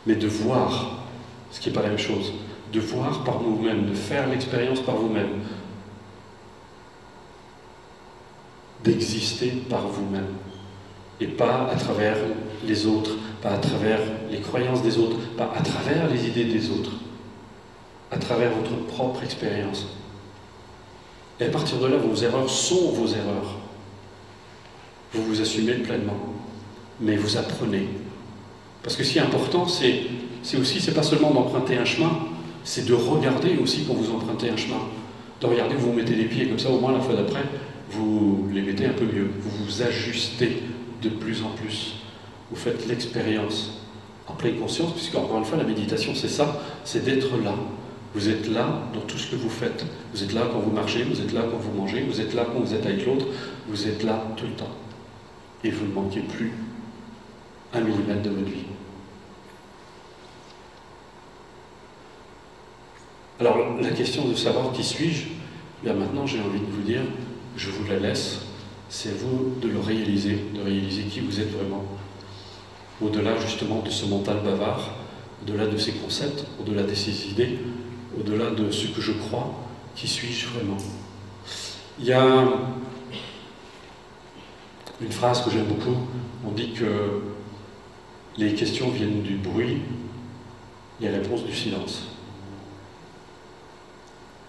mais de voir, ce qui n'est pas la même chose. De voir par vous-même, de faire l'expérience par vous-même, d'exister par vous-même, et pas à travers les autres, pas à travers les croyances des autres, pas à travers les idées des autres, à travers votre propre expérience. Et à partir de là, vos erreurs sont vos erreurs. Vous vous assumez pleinement, mais vous apprenez. Parce que ce qui est important, c'est pas seulement d'emprunter un chemin, c'est de regarder aussi quand vous empruntez un chemin. De regarder où vous mettez les pieds, comme ça au moins la fois d'après, vous les mettez un peu mieux. Vous vous ajustez de plus en plus. Vous faites l'expérience en pleine conscience, puisque encore une fois, la méditation, c'est ça, c'est d'être là. Vous êtes là dans tout ce que vous faites. Vous êtes là quand vous marchez, vous êtes là quand vous mangez, vous êtes là quand vous êtes avec l'autre, vous êtes là tout le temps. Et vous ne manquez plus un millimètre de votre vie. Alors, la question de savoir qui suis-je, bien maintenant j'ai envie de vous dire, je vous la laisse, c'est à vous de le réaliser, de réaliser qui vous êtes vraiment. Au-delà justement de ce mental bavard, au-delà de ces concepts, au-delà de ces idées, au-delà de ce que je crois, qui suis-je vraiment? Il y a une phrase que j'aime beaucoup, on dit que les questions viennent du bruit, les réponses du silence.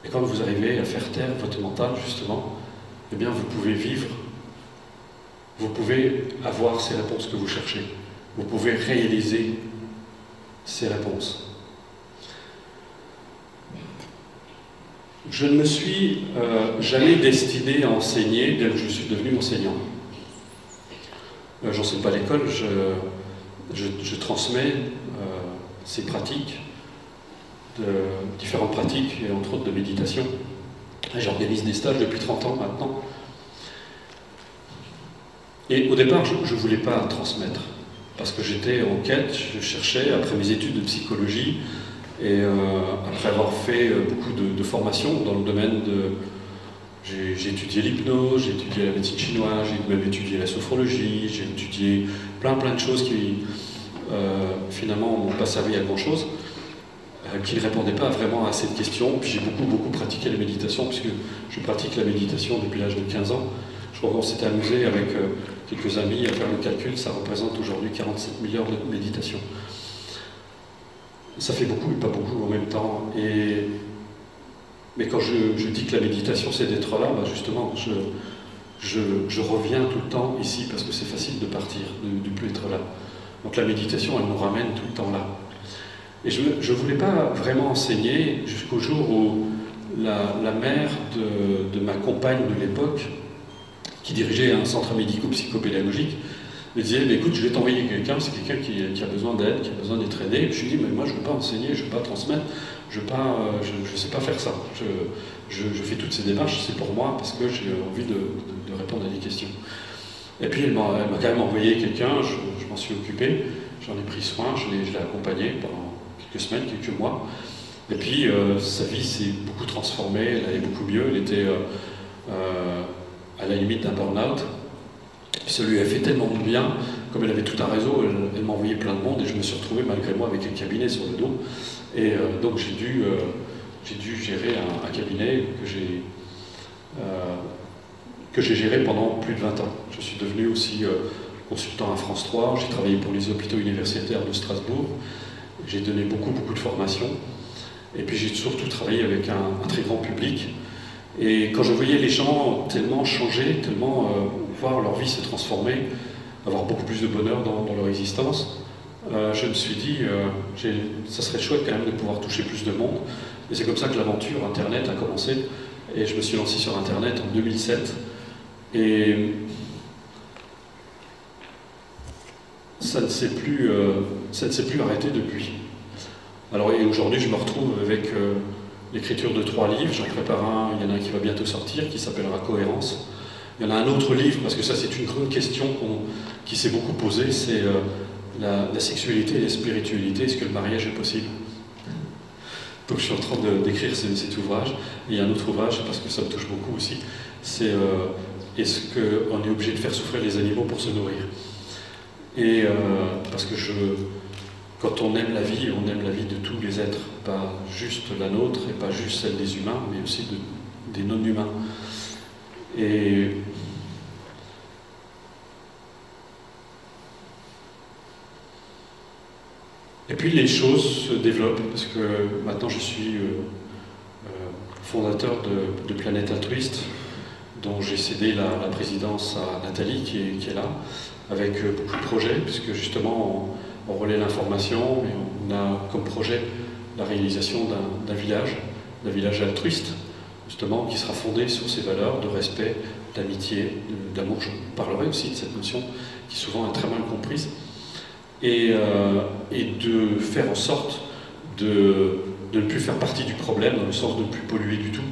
Et quand vous arrivez à faire taire votre mental, justement, eh bien vous pouvez vivre, vous pouvez avoir ces réponses que vous cherchez, vous pouvez réaliser ces réponses. Je ne me suis jamais destiné à enseigner dès que je suis devenu enseignant. J'enseigne pas à l'école, je transmets ces pratiques, différentes pratiques, et entre autres de méditation. J'organise des stages depuis 30 ans maintenant. Et au départ, je ne voulais pas transmettre, parce que j'étais en quête, je cherchais, après mes études de psychologie, et après avoir fait beaucoup de formations dans le domaine de... J'ai étudié l'hypnose, j'ai étudié la médecine chinoise, j'ai même étudié la sophrologie, j'ai étudié plein de choses qui finalement n'ont pas servi à grand chose, qui ne répondaient pas vraiment à cette question. Puis j'ai beaucoup pratiqué la méditation, puisque je pratique la méditation depuis l'âge de 15 ans. Je crois qu'on s'était amusé avec quelques amis à faire le calcul, ça représente aujourd'hui 47 milliards de méditations. Ça fait beaucoup et pas beaucoup en même temps. Mais quand je dis que la méditation c'est d'être là, bah justement, je reviens tout le temps ici parce que c'est facile de partir, de ne plus être là. Donc la méditation, elle nous ramène tout le temps là. Et je ne voulais pas vraiment enseigner jusqu'au jour où la mère de ma compagne de l'époque, qui dirigeait un centre médico-psychopédagogique, me disait, écoute, je vais t'envoyer quelqu'un, c'est quelqu'un qui a besoin d'aide, qui a besoin d'être aidé. Et je lui ai dit, mais moi je ne veux pas enseigner, je ne veux pas transmettre, je ne sais pas faire ça. Je fais toutes ces démarches, c'est pour moi, parce que j'ai envie de répondre à des questions. Et puis elle m'a quand même envoyé quelqu'un, je m'en suis occupé, j'en ai pris soin, je l'ai accompagné pendant quelques semaines, quelques mois. Et puis sa vie s'est beaucoup transformée, elle allait beaucoup mieux, elle était à la limite d'un burn-out, Puis ça lui a fait tellement de bien, comme elle avait tout un réseau, elle m'a envoyé plein de monde et je me suis retrouvé malgré moi avec un cabinet sur le dos. Et donc j'ai dû gérer un cabinet que j'ai géré pendant plus de 20 ans. Je suis devenu aussi consultant à France 3, j'ai travaillé pour les hôpitaux universitaires de Strasbourg, j'ai donné beaucoup de formations, et puis j'ai surtout travaillé avec un très grand public. Et quand je voyais les gens tellement changer, tellement voir leur vie se transformer, avoir beaucoup plus de bonheur dans leur existence, je me suis dit, ça serait chouette quand même de pouvoir toucher plus de monde. Et c'est comme ça que l'aventure Internet a commencé. Et je me suis lancé sur Internet en 2007. Et ça ne s'est plus arrêté depuis. Alors aujourd'hui, je me retrouve avec l'écriture de 3 livres. J'en prépare un, il y en a un qui va bientôt sortir, qui s'appellera Cohérence. Il y en a un autre livre, parce que ça c'est une grande question qui s'est beaucoup posée, c'est la sexualité et la spiritualité, est-ce que le mariage est possible? Donc je suis en train d'écrire cet ouvrage. Et il y a un autre ouvrage, parce que ça me touche beaucoup aussi, c'est est-ce qu'on est obligé de faire souffrir les animaux pour se nourrir? Et parce que quand on aime la vie de tous les êtres, pas juste la nôtre et pas juste celle des humains, mais aussi des non-humains. Et puis les choses se développent, parce que maintenant je suis fondateur de Planète Altruiste, dont j'ai cédé la présidence à Nathalie qui est là, avec beaucoup de projets, puisque justement on relaie l'information, et on a comme projet la réalisation d'un village altruiste, justement, qui sera fondé sur ces valeurs de respect, d'amitié, d'amour. Je parlerai aussi de cette notion qui souvent est très mal comprise. Et de faire en sorte de ne plus faire partie du problème, dans le sens de ne plus polluer du tout.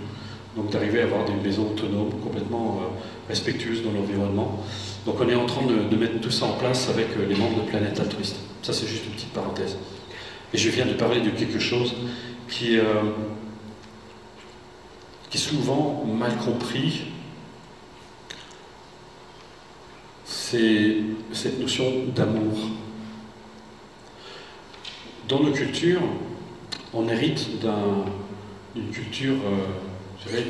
Donc d'arriver à avoir des maisons autonomes, complètement respectueuses dans l'environnement. Donc on est en train de mettre tout ça en place avec les membres de Planète Altruiste. Ça c'est juste une petite parenthèse. Et je viens de parler de quelque chose qui est souvent mal compris. C'est cette notion d'amour. Dans nos cultures, on hérite d'une culture, je dirais,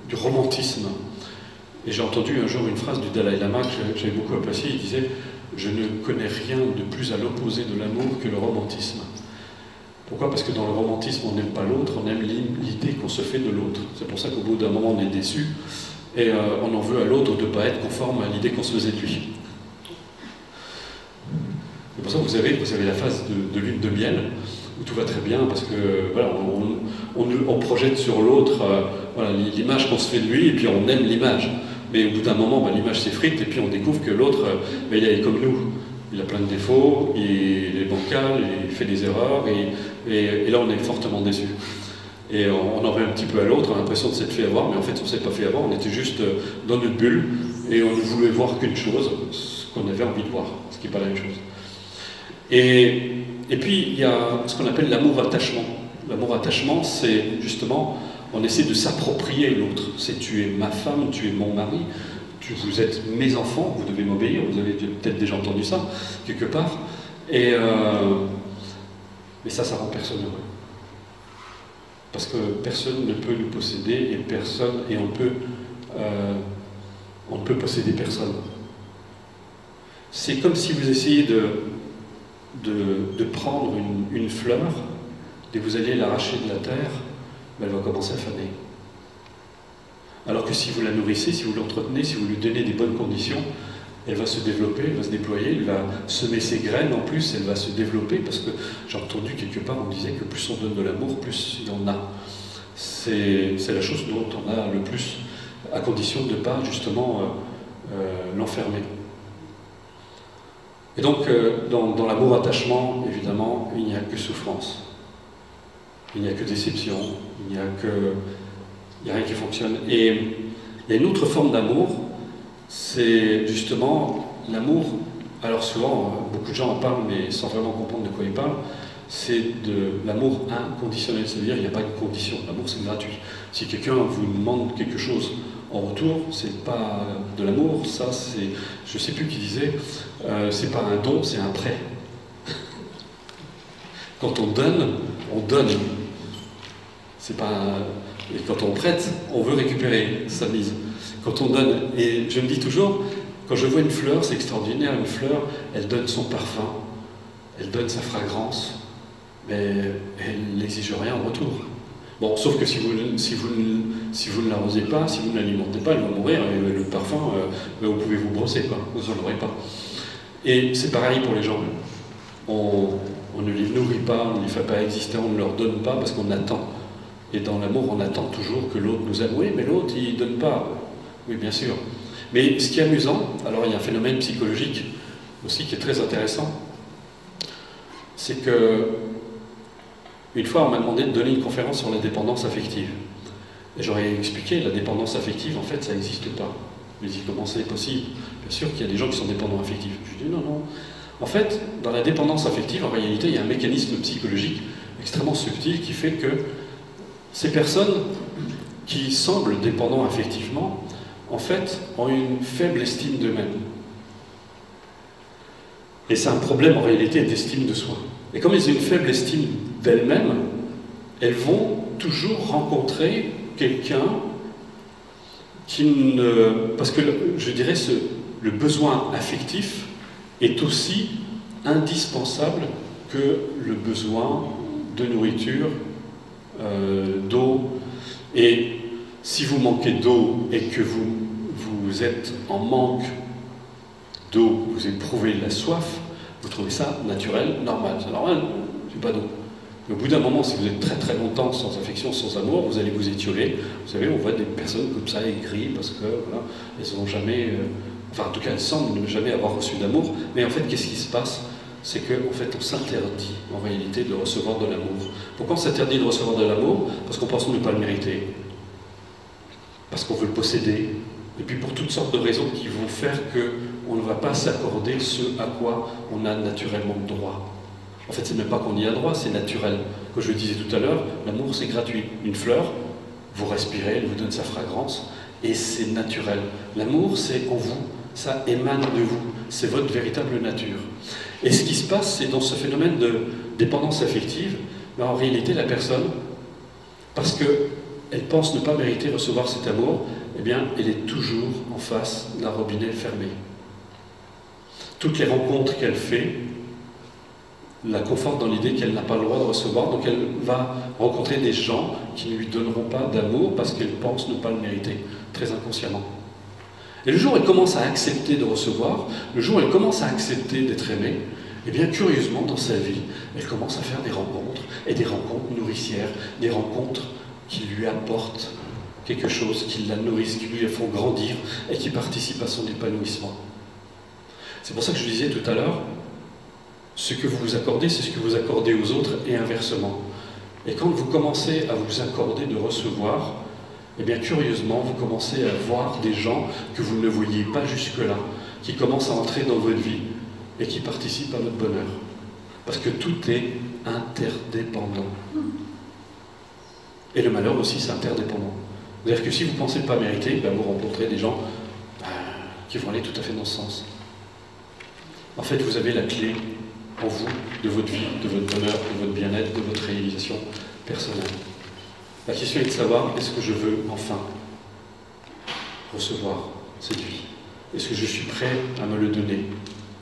du romantisme. Et j'ai entendu un jour une phrase du Dalai Lama que j'avais beaucoup appréciée. Il disait « Je ne connais rien de plus à l'opposé de l'amour que le romantisme ». Pourquoi? Parce que dans le romantisme, on n'aime pas l'autre, on aime l'idée qu'on se fait de l'autre. C'est pour ça qu'au bout d'un moment, on est déçu et on en veut à l'autre de ne pas être conforme à l'idée qu'on se faisait de lui. C'est pour ça que vous avez la phase de lune de miel, où tout va très bien, parce que voilà, on projette sur l'autre voilà, l'image qu'on se fait de lui, et puis on aime l'image. Mais au bout d'un moment, l'image s'effrite, et puis on découvre que l'autre, il est comme nous. Il a plein de défauts, il est bancal, il fait des erreurs, et là on est fortement déçu. Et on en veut un petit peu à l'autre, on a l'impression de s'être fait avoir, mais en fait on ne s'est pas fait avoir, on était juste dans notre bulle, et on ne voulait voir qu'une chose, ce qu'on avait envie de voir, ce qui n'est pas la même chose. Et puis il y a ce qu'on appelle l'amour-attachement. L'amour-attachement, c'est justement, on essaie de s'approprier l'autre. C'est tu es ma femme, tu es mon mari, vous êtes mes enfants, vous devez m'obéir, vous avez peut-être déjà entendu ça, quelque part. Mais ça rend personne heureux. Parce que personne ne peut nous posséder, et on ne peut posséder personne. C'est comme si vous essayez de prendre une fleur, et vous allez l'arracher de la terre, elle va commencer à faner. Alors que si vous la nourrissez, si vous l'entretenez, si vous lui donnez des bonnes conditions, elle va se développer, elle va se déployer, elle va semer ses graines en plus, elle va se développer, parce que j'ai entendu quelque part, on disait que plus on donne de l'amour, plus il y en a. C'est la chose dont on a le plus, à condition de ne pas justement l'enfermer. Et donc, dans l'amour-attachement, évidemment, il n'y a que souffrance. Il n'y a que déception, il n'y a rien qui fonctionne. Et il y a une autre forme d'amour, c'est justement l'amour. Alors souvent, beaucoup de gens en parlent, mais sans vraiment comprendre de quoi ils parlent. C'est de l'amour inconditionnel, c'est-à-dire qu'il n'y a pas de condition. L'amour, c'est gratuit. Si quelqu'un vous demande quelque chose en retour, c'est pas de l'amour, ça c'est, je sais plus qui disait, c'est pas un don, c'est un prêt. Quand on donne, on donne. C'est pas un... Et quand on prête, on veut récupérer sa mise. Quand on donne, et je me dis toujours, quand je vois une fleur, c'est extraordinaire, une fleur, elle donne son parfum, elle donne sa fragrance, mais elle n'exige rien en retour. Bon, sauf que si vous ne l'arrosez pas, si vous ne l'alimentez pas, elle va mourir, et le parfum, vous pouvez vous brosser, quoi, vous n'en aurez pas. Et c'est pareil pour les gens. On ne les nourrit pas, on ne les fait pas exister, on ne leur donne pas parce qu'on attend. Et dans l'amour, on attend toujours que l'autre nous aime. Oui, mais l'autre, il ne donne pas. Oui, bien sûr. Mais ce qui est amusant, alors il y a un phénomène psychologique aussi qui est très intéressant, c'est que une fois, on m'a demandé de donner une conférence sur la dépendance affective. Et j'aurais expliqué, la dépendance affective, en fait, ça n'existe pas. Mais comment c'est possible? Bien sûr qu'il y a des gens qui sont dépendants affectifs. Je dis non, non. En fait, dans la dépendance affective, en réalité, il y a un mécanisme psychologique extrêmement subtil qui fait que ces personnes qui semblent dépendants affectivement, en fait, ont une faible estime d'eux-mêmes. Et c'est un problème, en réalité, d'estime de soi. Et comme elles ont une faible estime d'elles-mêmes, elles vont toujours rencontrer quelqu'un qui ne... Parce que, je dirais, le besoin affectif est aussi indispensable que le besoin de nourriture, d'eau. Et si vous manquez d'eau et que vous êtes en manque d'eau, vous éprouvez la soif, vous trouvez ça naturel, normal. C'est normal, c'est pas d'eau. Mais au bout d'un moment, si vous êtes très très longtemps sans affection, sans amour, vous allez vous étioler. Vous savez, on voit des personnes comme ça aigries parce que voilà, elles n'ont jamais... Enfin, en tout cas, elles semblent ne jamais avoir reçu d'amour. Mais en fait, qu'est-ce qui se passe? C'est qu'en fait, on s'interdit, en réalité, de recevoir de l'amour. Pourquoi on s'interdit de recevoir de l'amour? Parce qu'on pense ne pas le mériter. Parce qu'on veut le posséder. Et puis pour toutes sortes de raisons qui vont faire qu'on ne va pas s'accorder ce à quoi on a naturellement droit. En fait, c'est même pas qu'on y a droit, c'est naturel. Comme je le disais tout à l'heure, l'amour, c'est gratuit. Une fleur, vous respirez, elle vous donne sa fragrance, et c'est naturel. L'amour, c'est en vous. Ça émane de vous, c'est votre véritable nature. Et ce qui se passe, c'est dans ce phénomène de dépendance affective, mais en réalité, la personne, parce qu'elle pense ne pas mériter recevoir cet amour, eh bien, elle est toujours en face d'un robinet fermé. Toutes les rencontres qu'elle fait la confortent dans l'idée qu'elle n'a pas le droit de recevoir, donc elle va rencontrer des gens qui ne lui donneront pas d'amour parce qu'elle pense ne pas le mériter, très inconsciemment. Et le jour où elle commence à accepter de recevoir, le jour où elle commence à accepter d'être aimée, eh bien, curieusement, dans sa vie, elle commence à faire des rencontres, et des rencontres nourricières, des rencontres qui lui apportent quelque chose, qui la nourrissent, qui lui font grandir, et qui participent à son épanouissement. C'est pour ça que je disais tout à l'heure, ce que vous vous accordez, c'est ce que vous accordez aux autres, et inversement. Et quand vous commencez à vous accorder de recevoir, eh bien, curieusement, vous commencez à voir des gens que vous ne voyiez pas jusque-là, qui commencent à entrer dans votre vie et qui participent à votre bonheur. Parce que tout est interdépendant. Et le malheur aussi, c'est interdépendant. C'est-à-dire que si vous ne pensez pas mériter, ben vous rencontrez des gens qui vont aller tout à fait dans ce sens. En fait, vous avez la clé en vous de votre vie, de votre bonheur, de votre bien-être, de votre réalisation personnelle. La question est de savoir, est-ce que je veux enfin recevoir cette vie? Est-ce que je suis prêt à me le donner?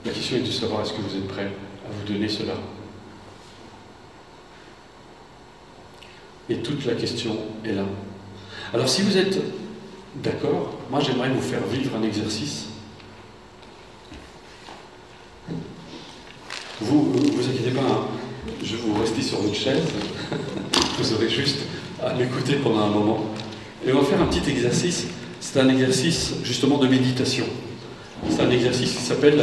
La question est de savoir, est-ce que vous êtes prêt à vous donner cela? Et toute la question est là. Alors si vous êtes d'accord, moi j'aimerais vous faire vivre un exercice. Vous inquiétez pas, hein, je vais vous rester sur votre chaise, vous aurez juste à m'écouter pendant un moment. Et on va faire un petit exercice, c'est un exercice justement de méditation. C'est un exercice qui s'appelle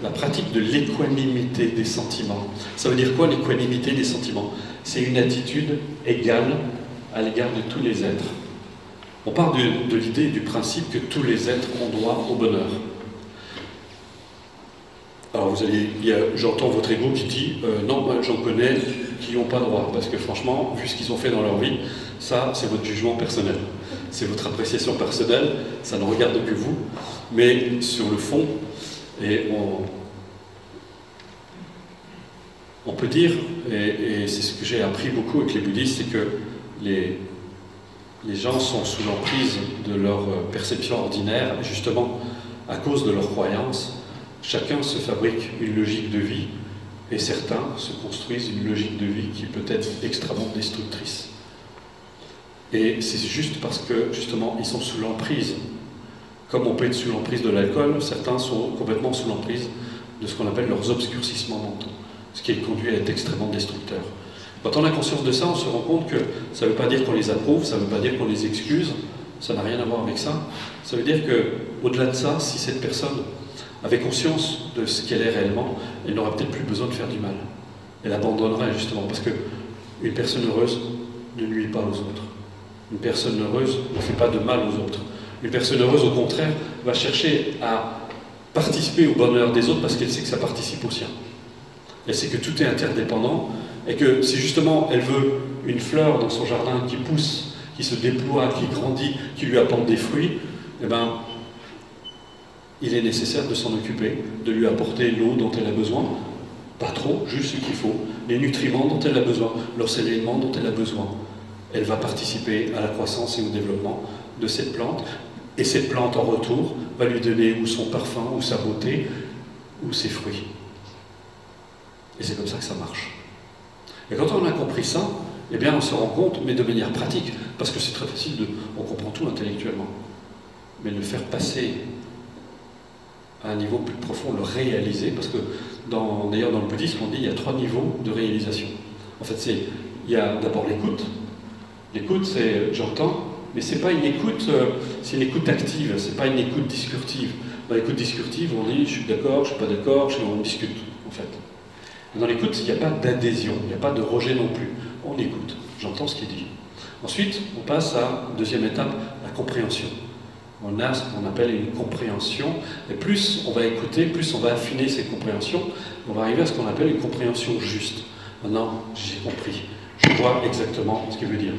la pratique de l'équanimité des sentiments. Ça veut dire quoi l'équanimité des sentiments? C'est une attitude égale à l'égard de tous les êtres. On part de l'idée du principe que tous les êtres ont droit au bonheur. Alors j'entends votre ego qui dit non, moi j'en connais, qui n'y ont pas droit, parce que franchement, vu ce qu'ils ont fait dans leur vie, ça, c'est votre jugement personnel. C'est votre appréciation personnelle, ça ne regarde que vous, mais sur le fond, et on peut dire, et c'est ce que j'ai appris beaucoup avec les bouddhistes, c'est que les gens sont sous l'emprise de leur perception ordinaire, justement à cause de leurs croyances. Chacun se fabrique une logique de vie, et certains se construisent une logique de vie qui peut être extrêmement destructrice. Et c'est juste parce que, justement, ils sont sous l'emprise. Comme on peut être sous l'emprise de l'alcool, certains sont complètement sous l'emprise de ce qu'on appelle leurs obscurcissements mentaux, ce qui les conduit à être extrêmement destructeurs. Quand on a conscience de ça, on se rend compte que ça ne veut pas dire qu'on les approuve, ça ne veut pas dire qu'on les excuse, ça n'a rien à voir avec ça. Ça veut dire qu'au-delà de ça, si cette personne avait conscience de ce qu'elle est réellement, elle n'aurait peut-être plus besoin de faire du mal. Elle abandonnerait justement, parce qu'une personne heureuse ne nuit pas aux autres. Une personne heureuse ne fait pas de mal aux autres. Une personne heureuse, au contraire, va chercher à participer au bonheur des autres parce qu'elle sait que ça participe au sien. Elle sait que tout est interdépendant et que si justement elle veut une fleur dans son jardin qui pousse, qui se déploie, qui grandit, qui lui apporte des fruits, eh ben, il est nécessaire de s'en occuper, de lui apporter l'eau dont elle a besoin, pas trop, juste ce qu'il faut, les nutriments dont elle a besoin, l'enseignement dont elle a besoin. Elle va participer à la croissance et au développement de cette plante, et cette plante en retour va lui donner ou son parfum, ou sa beauté, ou ses fruits. Et c'est comme ça que ça marche. Et quand on a compris ça, eh bien on se rend compte, mais de manière pratique, parce que c'est très facile, on comprend tout intellectuellement, mais le faire passer à un niveau plus profond, le réaliser, parce que d'ailleurs dans le bouddhisme on dit qu'il y a 3 niveaux de réalisation. En fait, il y a d'abord l'écoute. L'écoute, c'est j'entends, mais c'est pas une écoute, c'est une écoute active, c'est pas une écoute discursive. Dans l'écoute discursive, on dit je suis d'accord, je suis pas d'accord, on discute en fait. Dans l'écoute, il n'y a pas d'adhésion, il n'y a pas de rejet non plus. On écoute, j'entends ce qu'il dit. Ensuite, on passe à la deuxième étape, la compréhension. On a ce qu'on appelle une compréhension, et plus on va écouter, plus on va affiner ces compréhensions, on va arriver à ce qu'on appelle une compréhension juste. Maintenant, j'ai compris, je vois exactement ce qu'il veut dire.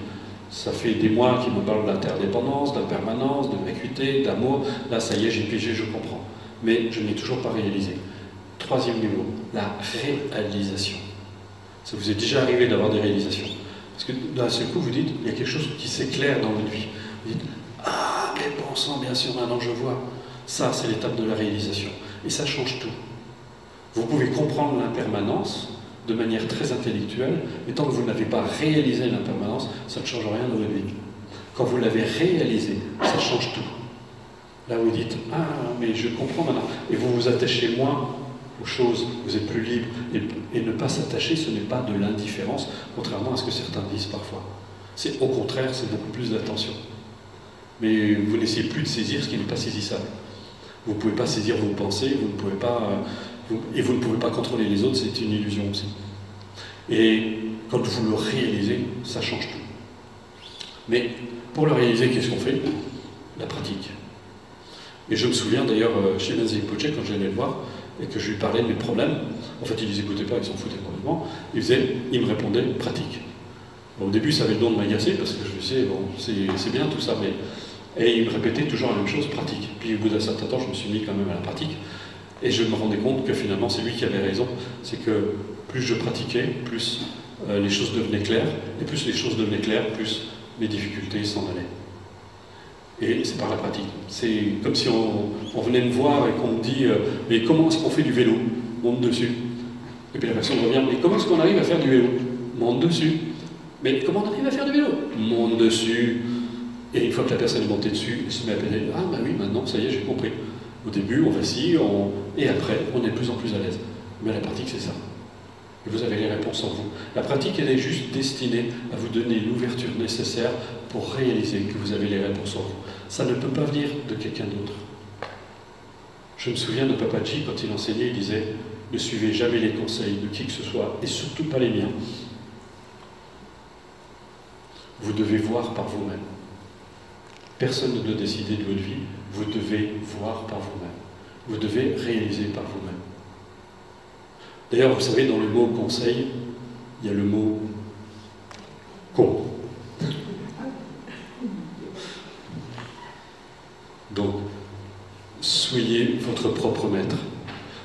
Ça fait des mois qu'il me parle d'interdépendance, d'impermanence, de vacuité, d'amour. Là, ça y est, j'ai pigé, je comprends. Mais je n'ai toujours pas réalisé. 3e niveau, la réalisation. Ça vous est déjà arrivé d'avoir des réalisations. Parce que d'un seul coup, vous dites, il y a quelque chose qui s'éclaire dans votre vie. Vous dites, ah, mais bon sang, bien sûr, maintenant je vois. Ça, c'est l'étape de la réalisation. Et ça change tout. Vous pouvez comprendre l'impermanence de manière très intellectuelle, mais tant que vous n'avez pas réalisé l'impermanence, ça ne change rien dans votre vie. Quand vous l'avez réalisé, ça change tout. Là, vous dites, ah, mais je comprends maintenant. Et vous vous attachez moins aux choses, vous êtes plus libre. Et ne pas s'attacher, ce n'est pas de l'indifférence, contrairement à ce que certains disent parfois. C'est au contraire, c'est beaucoup plus d'attention. Mais vous n'essayez plus de saisir ce qui n'est pas saisissable. Vous ne pouvez pas saisir vos pensées, vous ne pouvez pas, et vous ne pouvez pas contrôler les autres, c'est une illusion aussi. Et quand vous le réalisez, ça change tout. Mais pour le réaliser, qu'est-ce qu'on fait? La pratique. Et je me souviens d'ailleurs chez Nancy Poche, quand j'allais le voir, et que je lui parlais de mes problèmes, en fait il ne les écoutait pas, il s'en foutait complètement, il me répondait pratique. Bon, au début ça avait le don de m'agacer, parce que je me disais, bon, c'est bien tout ça, mais... Et il me répétait toujours la même chose, pratique. Puis au bout d'un certain temps, je me suis mis quand même à la pratique, et je me rendais compte que finalement c'est lui qui avait raison, c'est que plus je pratiquais, plus les choses devenaient claires, et plus les choses devenaient claires, plus mes difficultés s'en allaient. Et c'est par la pratique. C'est comme si on venait me voir et qu'on me dit mais comment est-ce qu'on fait du vélo? Monte dessus. Et puis la personne revient, mais comment est-ce qu'on arrive à faire du vélo? Monte dessus. Mais comment on arrive à faire du vélo? Monte dessus. Et une fois que la personne est montée dessus, elle se met à pédaler. Ah bah oui, maintenant, ça y est, j'ai compris. Au début, on vacille, et après, on est de plus en plus à l'aise. Mais la pratique, c'est ça. Et vous avez les réponses en vous. La pratique, elle est juste destinée à vous donner l'ouverture nécessaire pour réaliser que vous avez les réponses en vous. Ça ne peut pas venir de quelqu'un d'autre. Je me souviens de Papaji, quand il enseignait, il disait « Ne suivez jamais les conseils de qui que ce soit, et surtout pas les miens. Vous devez voir par vous-même. Personne ne doit décider de votre vie, vous devez voir par vous-même. Vous devez réaliser par vous-même. » D'ailleurs, vous savez, dans le mot « conseil », il y a le mot con. Donc, soyez votre propre maître.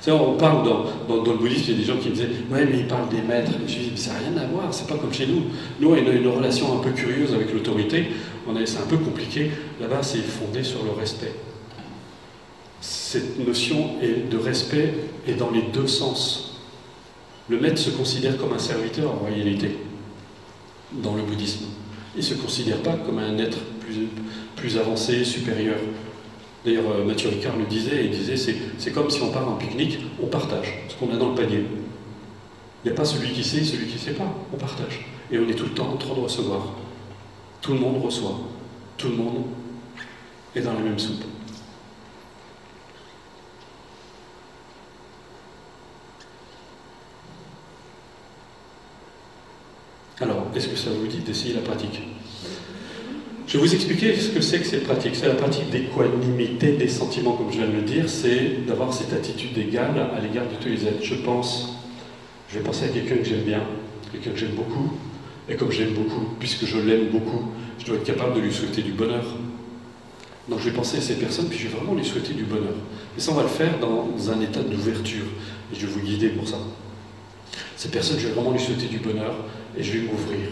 On parle dans le bouddhisme, il y a des gens qui me disaient « Ouais, mais ils parlent des maîtres. » Je dis « Ça n'a rien à voir, c'est pas comme chez nous. Nous, on a une relation un peu curieuse avec l'autorité. C'est un peu compliqué. Là-bas, c'est fondé sur le respect. Cette notion de respect est dans les deux sens. Le maître se considère comme un serviteur en réalité, dans le bouddhisme. Il ne se considère pas comme un être plus avancé, supérieur. D'ailleurs, Mathieu Ricard le disait, il disait c'est comme si on part en pique-nique, on partage ce qu'on a dans le panier. Il n'y a pas celui qui sait, celui qui ne sait pas, on partage. Et on est tout le temps en train de recevoir. Tout le monde reçoit. Tout le monde est dans la même soupe. Alors, est-ce que ça vous dit d'essayer la pratique? Je vais vous expliquer ce que c'est cette pratique. C'est la pratique d'équanimité des sentiments, comme je viens de le dire, c'est d'avoir cette attitude égale à l'égard de tous les êtres. Je vais penser à quelqu'un que j'aime bien, quelqu'un que j'aime beaucoup, et comme j'aime beaucoup, puisque je l'aime beaucoup, je dois être capable de lui souhaiter du bonheur. Donc je vais penser à ces personnes, puis je vais vraiment lui souhaiter du bonheur. Et ça, on va le faire dans un état d'ouverture, et je vais vous guider pour ça. Ces personnes, je vais vraiment lui souhaiter du bonheur, et je vais m'ouvrir.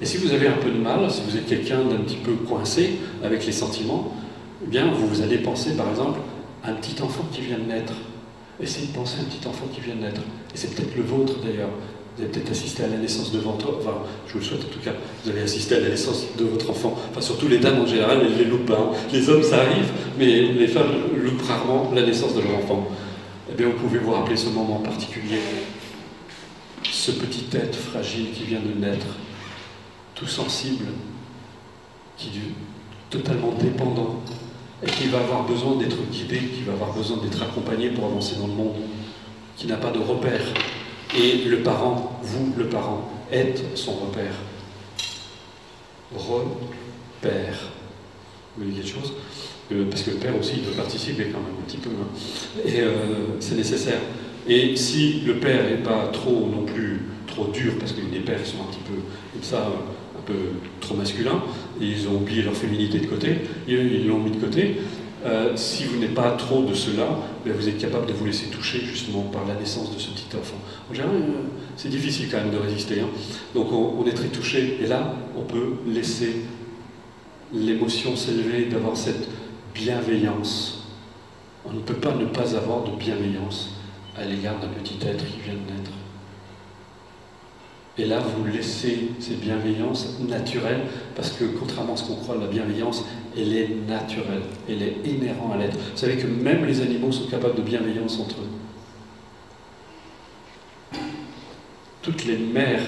Et si vous avez un peu de mal, si vous êtes quelqu'un d'un petit peu coincé avec les sentiments, eh bien, vous allez penser, par exemple, à un petit enfant qui vient de naître. Essayez de penser à un petit enfant qui vient de naître. Et c'est peut-être le vôtre, d'ailleurs. Vous avez peut-être assisté à la naissance de votre... Enfin, je vous le souhaite en tout cas. Vous avez assisté à la naissance de votre enfant. Enfin, surtout les dames en général, elles ne les loupent pas. Les hommes, ça arrive, mais les femmes loupent rarement la naissance de leur enfant. Eh bien, vous pouvez vous rappeler ce moment particulier. Ce petit être fragile qui vient de naître, tout sensible, qui est totalement dépendant, et qui va avoir besoin d'être guidé, qui va avoir besoin d'être accompagné pour avancer dans le monde, qui n'a pas de repère. Et le parent, vous, le parent, êtes son repère. Repère. Vous voyez quelque chose? Parce que le père aussi, il doit participer quand même un petit peu. Hein. Et c'est nécessaire. Et si le père n'est pas trop non plus trop dur, parce que les pères sont un petit peu comme ça, un peu trop masculins, et ils ont oublié leur féminité de côté, ils l'ont mis de côté. Si vous n'êtes pas trop de cela, vous êtes capable de vous laisser toucher justement par la naissance de ce petit enfant. En général, c'est difficile quand même de résister. Hein. Donc on est très touché, et là, on peut laisser l'émotion s'élever, d'avoir cette bienveillance. On ne peut pas ne pas avoir de bienveillance à l'égard d'un petit être qui vient de naître. Et là, vous laissez cette bienveillance naturelle, parce que contrairement à ce qu'on croit, la bienveillance, elle est naturelle, elle est inhérente à l'être. Vous savez que même les animaux sont capables de bienveillance entre eux. Toutes les mères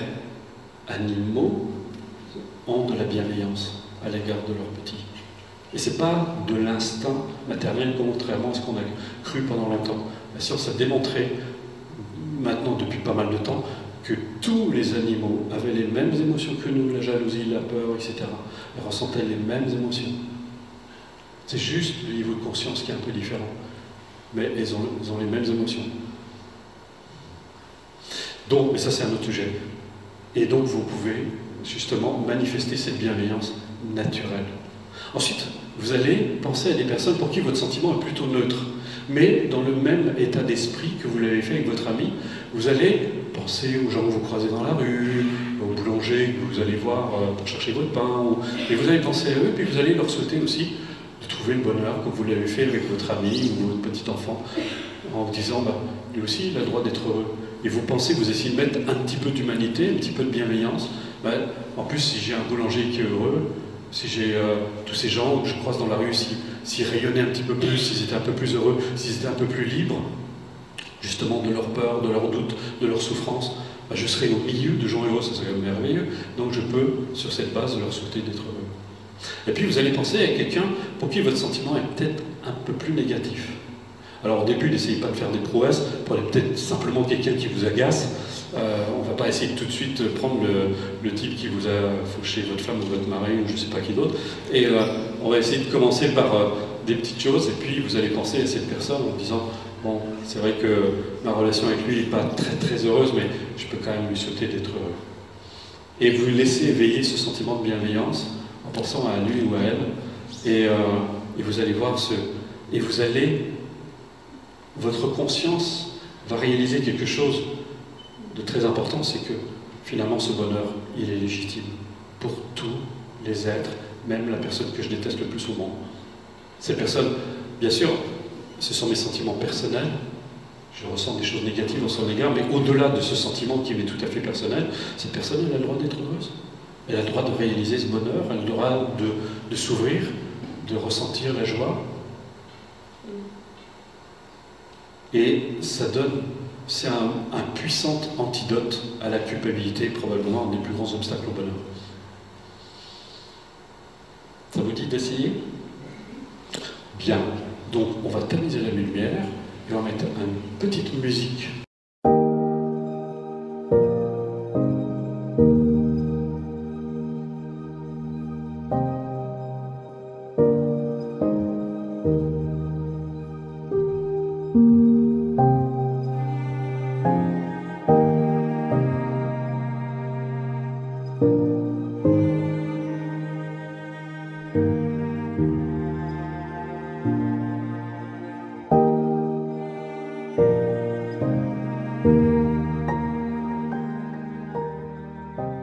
animaux ont de la bienveillance à l'égard de leurs petits. Et ce n'est pas de l'instinct maternel, contrairement à ce qu'on a cru pendant longtemps. La science a démontré, maintenant depuis pas mal de temps, que tous les animaux avaient les mêmes émotions que nous, la jalousie, la peur, etc. Ils ressentaient les mêmes émotions. C'est juste le niveau de conscience qui est un peu différent. Mais ils ont les mêmes émotions. Donc, mais ça c'est un autre sujet. Et donc vous pouvez justement manifester cette bienveillance naturelle. Ensuite, vous allez penser à des personnes pour qui votre sentiment est plutôt neutre, mais dans le même état d'esprit que vous l'avez fait avec votre ami. Vous allez penser aux gens que vous croisez dans la rue, aux boulangers que vous allez voir pour chercher votre pain, et vous allez penser à eux, puis vous allez leur souhaiter aussi de trouver le bonheur comme vous l'avez fait avec votre ami ou votre petit enfant, en vous disant, lui aussi il a le droit d'être heureux. Et vous pensez, vous essayez de mettre un petit peu d'humanité, un petit peu de bienveillance. En plus, si j'ai un boulanger qui est heureux, si j'ai tous ces gens que je croise dans la rue, s'ils rayonnaient un petit peu plus, s'ils étaient un peu plus heureux, s'ils étaient un peu plus libres, justement de leur peur, de leurs doutes, de leur souffrance, je serai au milieu de gens heureux, ça serait merveilleux. Donc je peux, sur cette base, leur souhaiter d'être heureux. Et puis vous allez penser à quelqu'un pour qui votre sentiment est peut-être un peu plus négatif. Alors au début, n'essayez pas de faire des prouesses, prenez peut-être simplement quelqu'un qui vous agace. On ne va pas essayer de tout de suite prendre le type qui vous a fauché votre femme ou votre mari ou je ne sais pas qui d'autre. Et on va essayer de commencer par des petites choses et puis vous allez penser à cette personne en disant bon, c'est vrai que ma relation avec lui n'est pas très très heureuse, mais je peux quand même lui souhaiter d'être heureux. et vous laissez éveiller ce sentiment de bienveillance en pensant à lui ou à elle, et vous allez voir votre conscience va réaliser quelque chose de très important, c'est que finalement ce bonheur, il est légitime pour tous les êtres, même la personne que je déteste le plus au monde. Cette personne, bien sûr, ce sont mes sentiments personnels, je ressens des choses négatives en son égard, mais au-delà de ce sentiment qui m'est tout à fait personnel, cette personne, elle a le droit d'être heureuse. Elle a le droit de réaliser ce bonheur, elle a le droit de s'ouvrir, de ressentir la joie. Et ça donne, c'est un puissant antidote à la culpabilité, probablement un des plus grands obstacles au bonheur. Ça vous dit d'essayer? Bien. Donc on va tamiser la lumière et on va mettre une petite musique.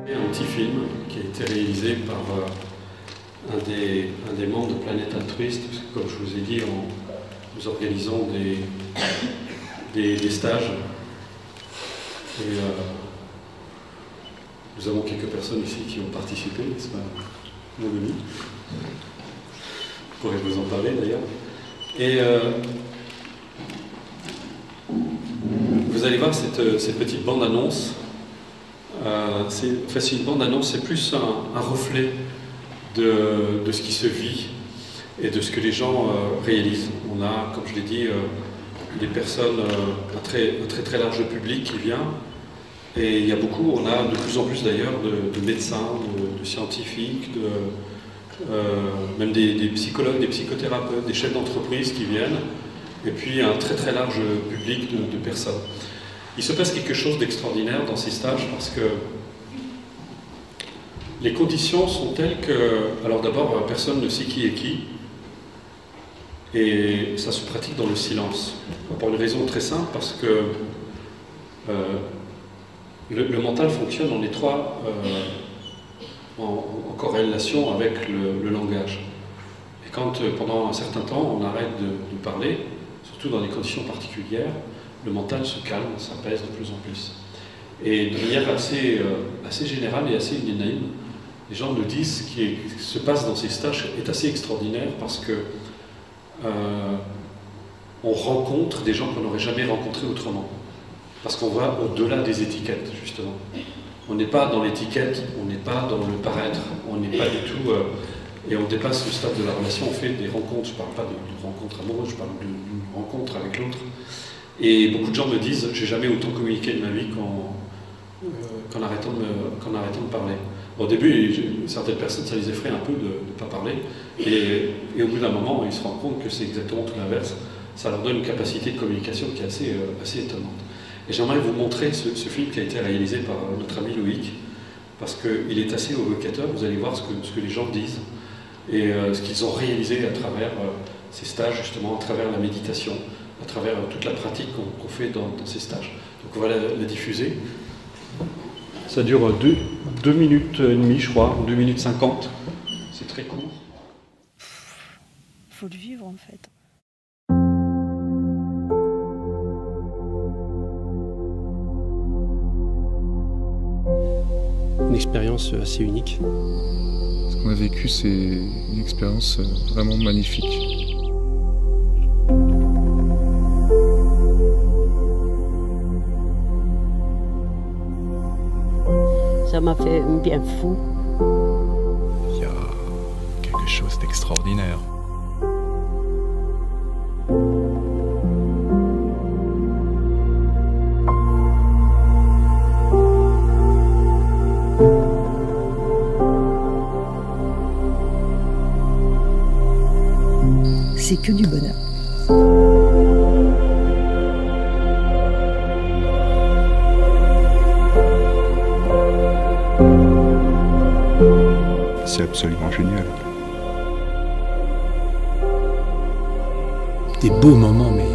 Un petit film qui a été réalisé par un des membres de Planète Altruiste, parce que comme je vous ai dit, nous organisons des stages et nous avons quelques personnes ici qui ont participé, n'est-ce pas, mon ami? Je pourrais vous en parler d'ailleurs. Et vous allez voir cette petite bande-annonce. C'est une bande-annonce, c'est plus un reflet de ce qui se vit et de ce que les gens réalisent. On a, comme je l'ai dit, des personnes, un très large public qui vient, et il y a beaucoup, on a de plus en plus d'ailleurs de médecins, de scientifiques, même des psychologues, des psychothérapeutes, des chefs d'entreprise qui viennent, et puis un très large public de personnes. Il se passe quelque chose d'extraordinaire dans ces stages parce que les conditions sont telles que, alors d'abord, personne ne sait qui est qui, et ça se pratique dans le silence. Pour une raison très simple, parce que le mental fonctionne en étroit, en corrélation avec le langage. Et quand, pendant un certain temps, on arrête de parler, surtout dans des conditions particulières, le mental se calme, s'apaise de plus en plus. Et de manière assez générale et assez unanime, les gens nous disent ce qui se passe dans ces stages est assez extraordinaire parce que on rencontre des gens qu'on n'aurait jamais rencontrés autrement. Parce qu'on va au-delà des étiquettes, justement. On n'est pas dans l'étiquette, on n'est pas dans le paraître, on n'est pas du tout... et on dépasse le stade de la relation, on fait des rencontres. Je ne parle pas de rencontres amoureuses, je parle d'une rencontre avec l'autre. Et beaucoup de gens me disent, j'ai jamais autant communiqué de ma vie qu'en arrêtant de parler. Au début, certaines personnes, ça les effraie un peu de ne pas parler, et au bout d'un moment, ils se rendent compte que c'est exactement tout l'inverse. Ça leur donne une capacité de communication qui est assez étonnante. Et j'aimerais vous montrer ce film qui a été réalisé par notre ami Loïc, parce qu'il est assez évocateur. Vous allez voir ce que les gens disent, et ce qu'ils ont réalisé à travers ces stages, justement, à travers la méditation, à travers toute la pratique qu'on fait dans ces stages. Donc on va la diffuser. Ça dure 2 minutes et demie, je crois, 2 minutes 50. C'est très court. Faut le vivre en fait. Une expérience assez unique. Ce qu'on a vécu, c'est une expérience vraiment magnifique. Ça m'a fait un bien fou. Il y a quelque chose d'extraordinaire. C'est que du bonheur. c'est absolument génial. Des beaux moments, mais...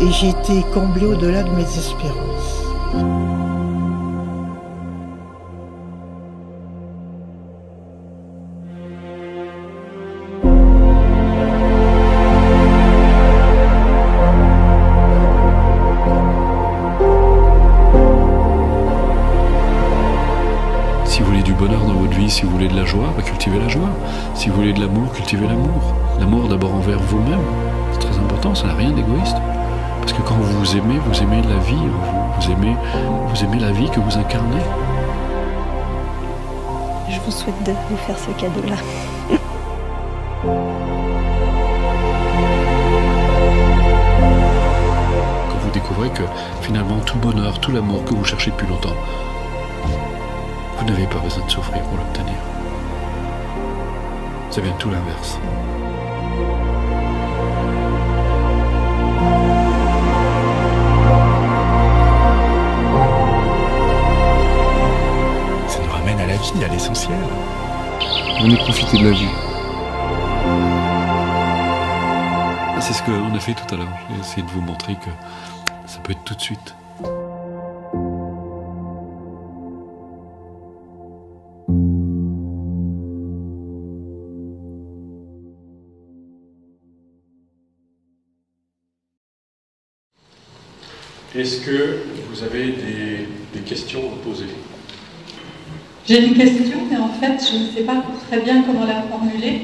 Et j'ai été comblée au-delà de mes espérances. Si vous voulez du bonheur dans votre vie, si vous voulez de la joie, cultivez la joie. Si vous voulez de l'amour, cultivez l'amour. L'amour d'abord envers vous-même, c'est très important, ça n'a rien d'égoïste. Parce que quand vous aimez la vie, vous aimez la vie que vous incarnez. Je vous souhaite de vous faire ce cadeau-là. Quand vous découvrez que finalement tout bonheur, tout l'amour que vous cherchez depuis longtemps, vous n'avez pas besoin de souffrir pour l'obtenir. C'est bien tout l'inverse. Ça nous ramène à la vie, à l'essentiel. Venez profiter de la vie. C'est ce qu'on a fait tout à l'heure. J'ai essayé de vous montrer que ça peut être tout de suite. Est-ce que vous avez des questions à poser? J'ai une question, mais en fait, je ne sais pas très bien comment la formuler.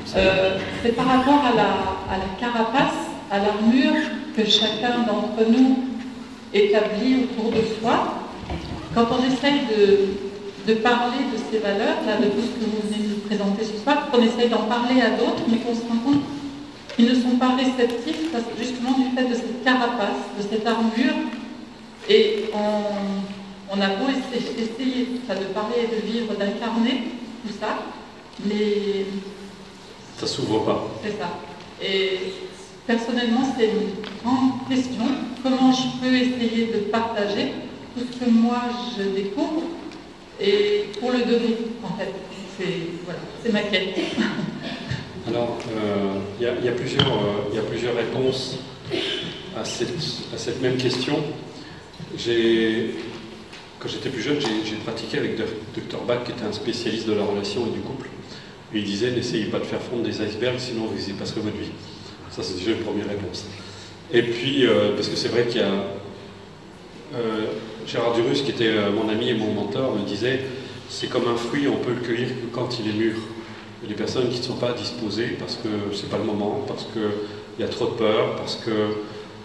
C'est par rapport à la carapace, à l'armure que chacun d'entre nous établit autour de soi. Quand on essaye de parler de ces valeurs, là, de tout ce que vous venez de nous présenter ce soir, qu'on essaye d'en parler à d'autres, mais qu'on se rend compte qu'ils ne sont pas réceptifs, parce que justement du fait de cette carapace, de cette armure, et on a beau essayer de parler et de vivre, d'incarner tout ça, mais... Ça s'ouvre pas. C'est ça. Et personnellement, c'est une grande question. Comment je peux essayer de partager tout ce que moi je découvre et pour le donner, en fait. C'est ma quête. Alors, il y a plusieurs réponses à cette même question. Quand j'étais plus jeune, j'ai pratiqué avec Dr Bach, qui était un spécialiste de la relation et du couple. Et il disait, n'essayez pas de faire fondre des icebergs, sinon vous y passerez votre vie. Ça, c'est déjà une première réponse. Et puis, parce que c'est vrai qu'il y a... Gérard Durus, qui était mon ami et mon mentor, me disait, c'est comme un fruit, on peut le cueillir que quand il est mûr. Il y a des personnes qui ne sont pas disposées parce que c'est pas le moment, parce qu'il y a trop de peur, parce que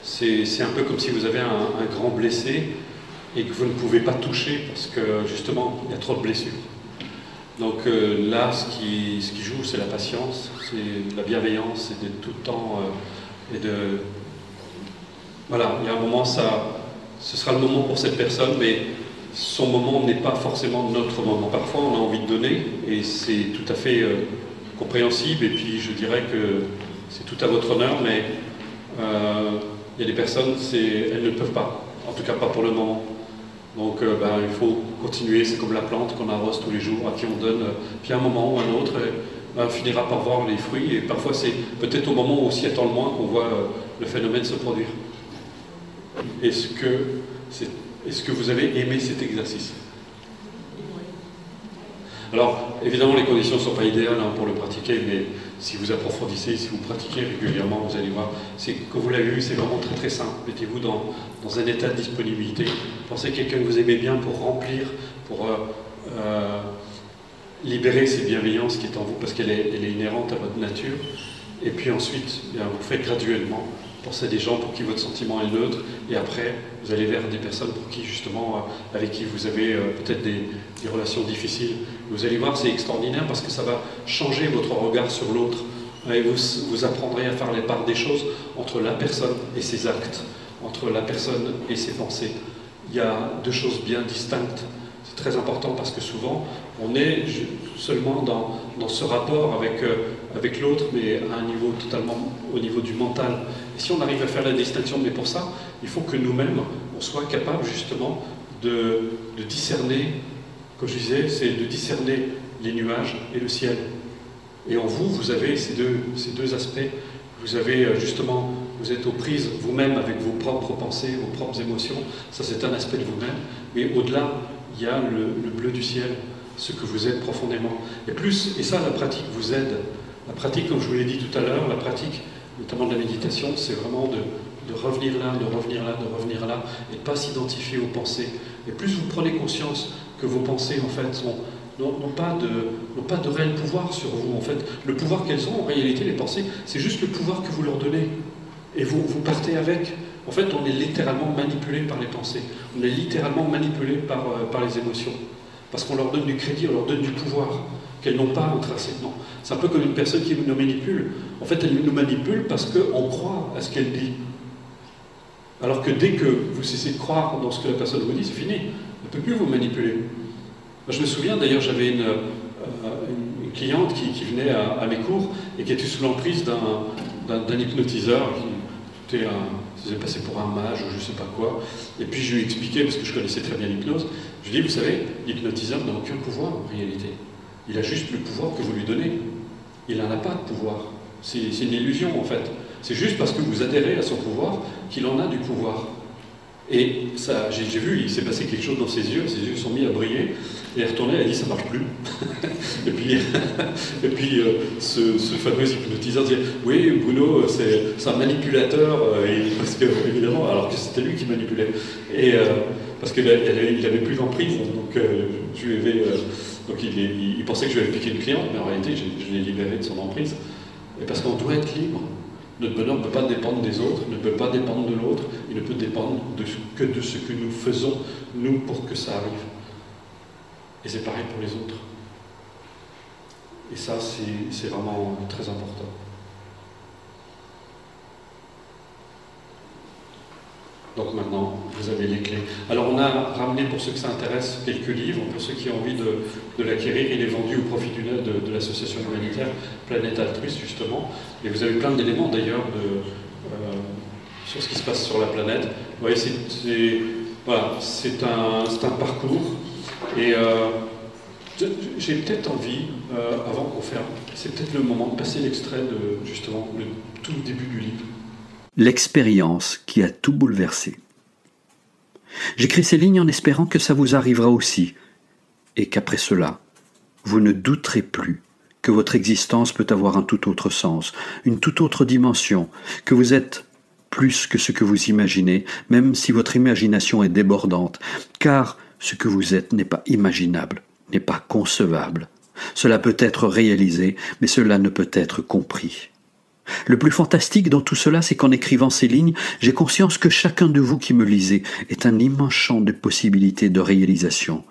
c'est un peu comme si vous avez un grand blessé et que vous ne pouvez pas toucher parce que justement il y a trop de blessures. Donc là, ce qui joue, c'est la patience, c'est la bienveillance, c'est d'être tout le temps voilà, il y a un moment, ce sera le moment pour cette personne, mais son moment n'est pas forcément notre moment. Parfois, on a envie de donner, et c'est tout à fait compréhensible, et puis je dirais que c'est tout à votre honneur, mais il y a des personnes, elles ne peuvent pas, en tout cas pas pour le moment. Donc il faut continuer, c'est comme la plante qu'on arrose tous les jours, à qui on donne, puis à un moment ou à un autre, on finira par voir les fruits, et parfois c'est peut-être au moment où on s'y attend le moins qu'on voit le phénomène se produire. Est-ce que vous avez aimé cet exercice? Alors, évidemment, les conditions ne sont pas idéales pour le pratiquer, mais si vous approfondissez, si vous pratiquez régulièrement, vous allez voir, comme vous l'avez vu, c'est vraiment très très simple. Mettez-vous dans un état de disponibilité. Pensez à quelqu'un que vous aimez bien pour remplir, pour libérer cette bienveillance qui est en vous, parce qu'elle est inhérente à votre nature. Et puis ensuite, vous faites graduellement. Pensez à des gens pour qui votre sentiment est neutre, et après, vous allez vers des personnes pour qui, justement, avec qui vous avez peut-être des relations difficiles. Vous allez voir, c'est extraordinaire parce que ça va changer votre regard sur l'autre. Et vous apprendrez à faire les parts des choses entre la personne et ses actes, entre la personne et ses pensées. Il y a deux choses bien distinctes. C'est très important parce que souvent, on est seulement dans ce rapport avec l'autre, mais à un niveau totalement au niveau du mental. Et si on arrive à faire la distinction, mais pour ça, il faut que nous-mêmes, on soit capables justement de discerner, comme je disais, c'est de discerner les nuages et le ciel. Et en vous, vous avez ces deux aspects. Vous avez justement, vous êtes aux prises vous-même avec vos propres pensées, vos propres émotions. Ça, c'est un aspect de vous-même. Mais au-delà, il y a le bleu du ciel, ce que vous êtes profondément. Et ça, la pratique vous aide. La pratique, comme je vous l'ai dit tout à l'heure, la pratique, notamment de la méditation, c'est vraiment de revenir là, de revenir là, de revenir là, et de ne pas s'identifier aux pensées. Et plus vous prenez conscience que vos pensées, en fait, n'ont pas de réel pouvoir sur vous. En fait, le pouvoir qu'elles ont, en réalité, les pensées, c'est juste le pouvoir que vous leur donnez. Et vous partez avec. En fait, on est littéralement manipulé par les pensées. On est littéralement manipulé par les émotions. Parce qu'on leur donne du crédit, on leur donne du pouvoir qu'elles n'ont pas intrinsèquement. C'est un peu comme une personne qui nous manipule. En fait, elle nous manipule parce qu'on croit à ce qu'elle dit. Alors que dès que vous cessez de croire dans ce que la personne vous dit, c'est fini. Elle ne peut plus vous manipuler. Moi, je me souviens, d'ailleurs, j'avais une cliente qui venait à mes cours et qui était sous l'emprise d'un hypnotiseur qui s'est passé pour un mage ou je ne sais pas quoi. Et puis je lui ai expliqué, parce que je connaissais très bien l'hypnose, je lui ai dit, vous savez, l'hypnotiseur n'a aucun pouvoir en réalité. Il a juste le pouvoir que vous lui donnez. Il n'en a pas de pouvoir. C'est une illusion en fait. C'est juste parce que vous adhérez à son pouvoir qu'il en a du pouvoir. Et ça, j'ai vu, il s'est passé quelque chose dans ses yeux sont mis à briller, et elle est retournée, elle a dit ça marche plus. et puis ce fameux hypnotiseur disait oui, Bruno, c'est un manipulateur, parce que, évidemment, alors que c'était lui qui manipulait. Et parce qu'il n'avait plus d'emprise, donc je lui avais. Donc il pensait que je lui avais piqué une cliente, mais en réalité je l'ai libéré de son emprise. Et parce qu'on doit être libre. Notre bonheur ne peut pas dépendre des autres, ne peut pas dépendre de l'autre, il ne peut dépendre que de ce que nous faisons, nous, pour que ça arrive. Et c'est pareil pour les autres. Et ça, c'est vraiment très important. Donc maintenant, vous avez les clés. Alors on a ramené, pour ceux que ça intéresse, quelques livres. Pour ceux qui ont envie de l'acquérir, il est vendu au profit de l'association humanitaire Planète Altruiste, justement. Et vous avez plein d'éléments, d'ailleurs, sur ce qui se passe sur la planète. Vous voyez, c'est un parcours. Et j'ai peut-être envie, avant qu'on ferme, c'est peut-être le moment de passer l'extrait de, justement, le tout début du livre. L'expérience qui a tout bouleversé. J'écris ces lignes en espérant que ça vous arrivera aussi, et qu'après cela, vous ne douterez plus que votre existence peut avoir un tout autre sens, une toute autre dimension, que vous êtes plus que ce que vous imaginez, même si votre imagination est débordante, car ce que vous êtes n'est pas imaginable, n'est pas concevable. Cela peut être réalisé, mais cela ne peut être compris. Le plus fantastique dans tout cela, c'est qu'en écrivant ces lignes, j'ai conscience que chacun de vous qui me lisez est un immense champ de possibilités de réalisation.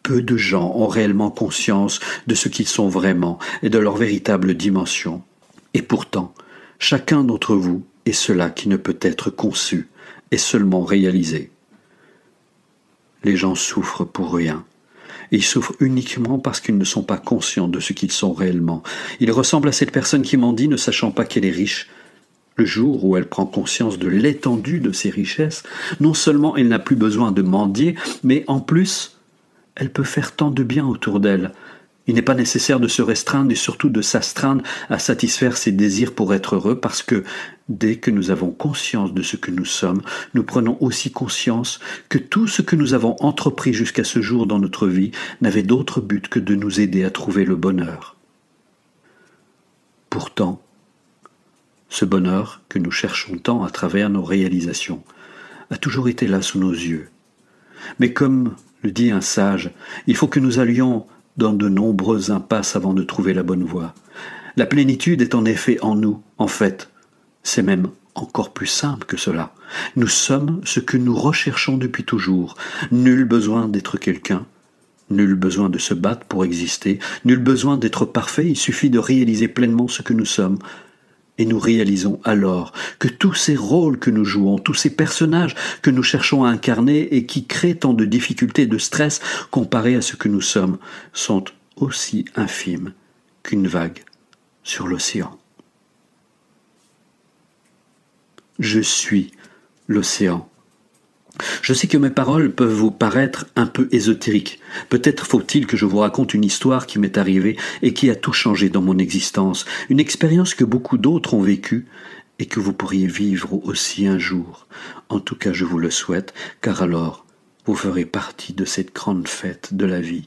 Peu de gens ont réellement conscience de ce qu'ils sont vraiment et de leur véritable dimension. Et pourtant, chacun d'entre vous est cela qui ne peut être conçu et seulement réalisé. Les gens souffrent pour rien. Ils souffrent uniquement parce qu'ils ne sont pas conscients de ce qu'ils sont réellement. Ils ressemblent à cette personne qui mendie ne sachant pas qu'elle est riche. Le jour où elle prend conscience de l'étendue de ses richesses, non seulement elle n'a plus besoin de mendier, mais en plus, elle peut faire tant de bien autour d'elle. Il n'est pas nécessaire de se restreindre et surtout de s'astreindre à satisfaire ses désirs pour être heureux, parce que dès que nous avons conscience de ce que nous sommes, nous prenons aussi conscience que tout ce que nous avons entrepris jusqu'à ce jour dans notre vie n'avait d'autre but que de nous aider à trouver le bonheur. Pourtant, ce bonheur que nous cherchons tant à travers nos réalisations a toujours été là sous nos yeux. Mais comme le dit un sage, il faut que nous allions dans de nombreuses impasses avant de trouver la bonne voie. La plénitude est en effet en nous, en fait. C'est même encore plus simple que cela. Nous sommes ce que nous recherchons depuis toujours. Nul besoin d'être quelqu'un, nul besoin de se battre pour exister, nul besoin d'être parfait, il suffit de réaliser pleinement ce que nous sommes. Et nous réalisons alors que tous ces rôles que nous jouons, tous ces personnages que nous cherchons à incarner et qui créent tant de difficultés et de stress comparés à ce que nous sommes, sont aussi infimes qu'une vague sur l'océan. Je suis l'océan. Je sais que mes paroles peuvent vous paraître un peu ésotériques. Peut-être faut-il que je vous raconte une histoire qui m'est arrivée et qui a tout changé dans mon existence, une expérience que beaucoup d'autres ont vécue et que vous pourriez vivre aussi un jour. En tout cas, je vous le souhaite, car alors, vous ferez partie de cette grande fête de la vie.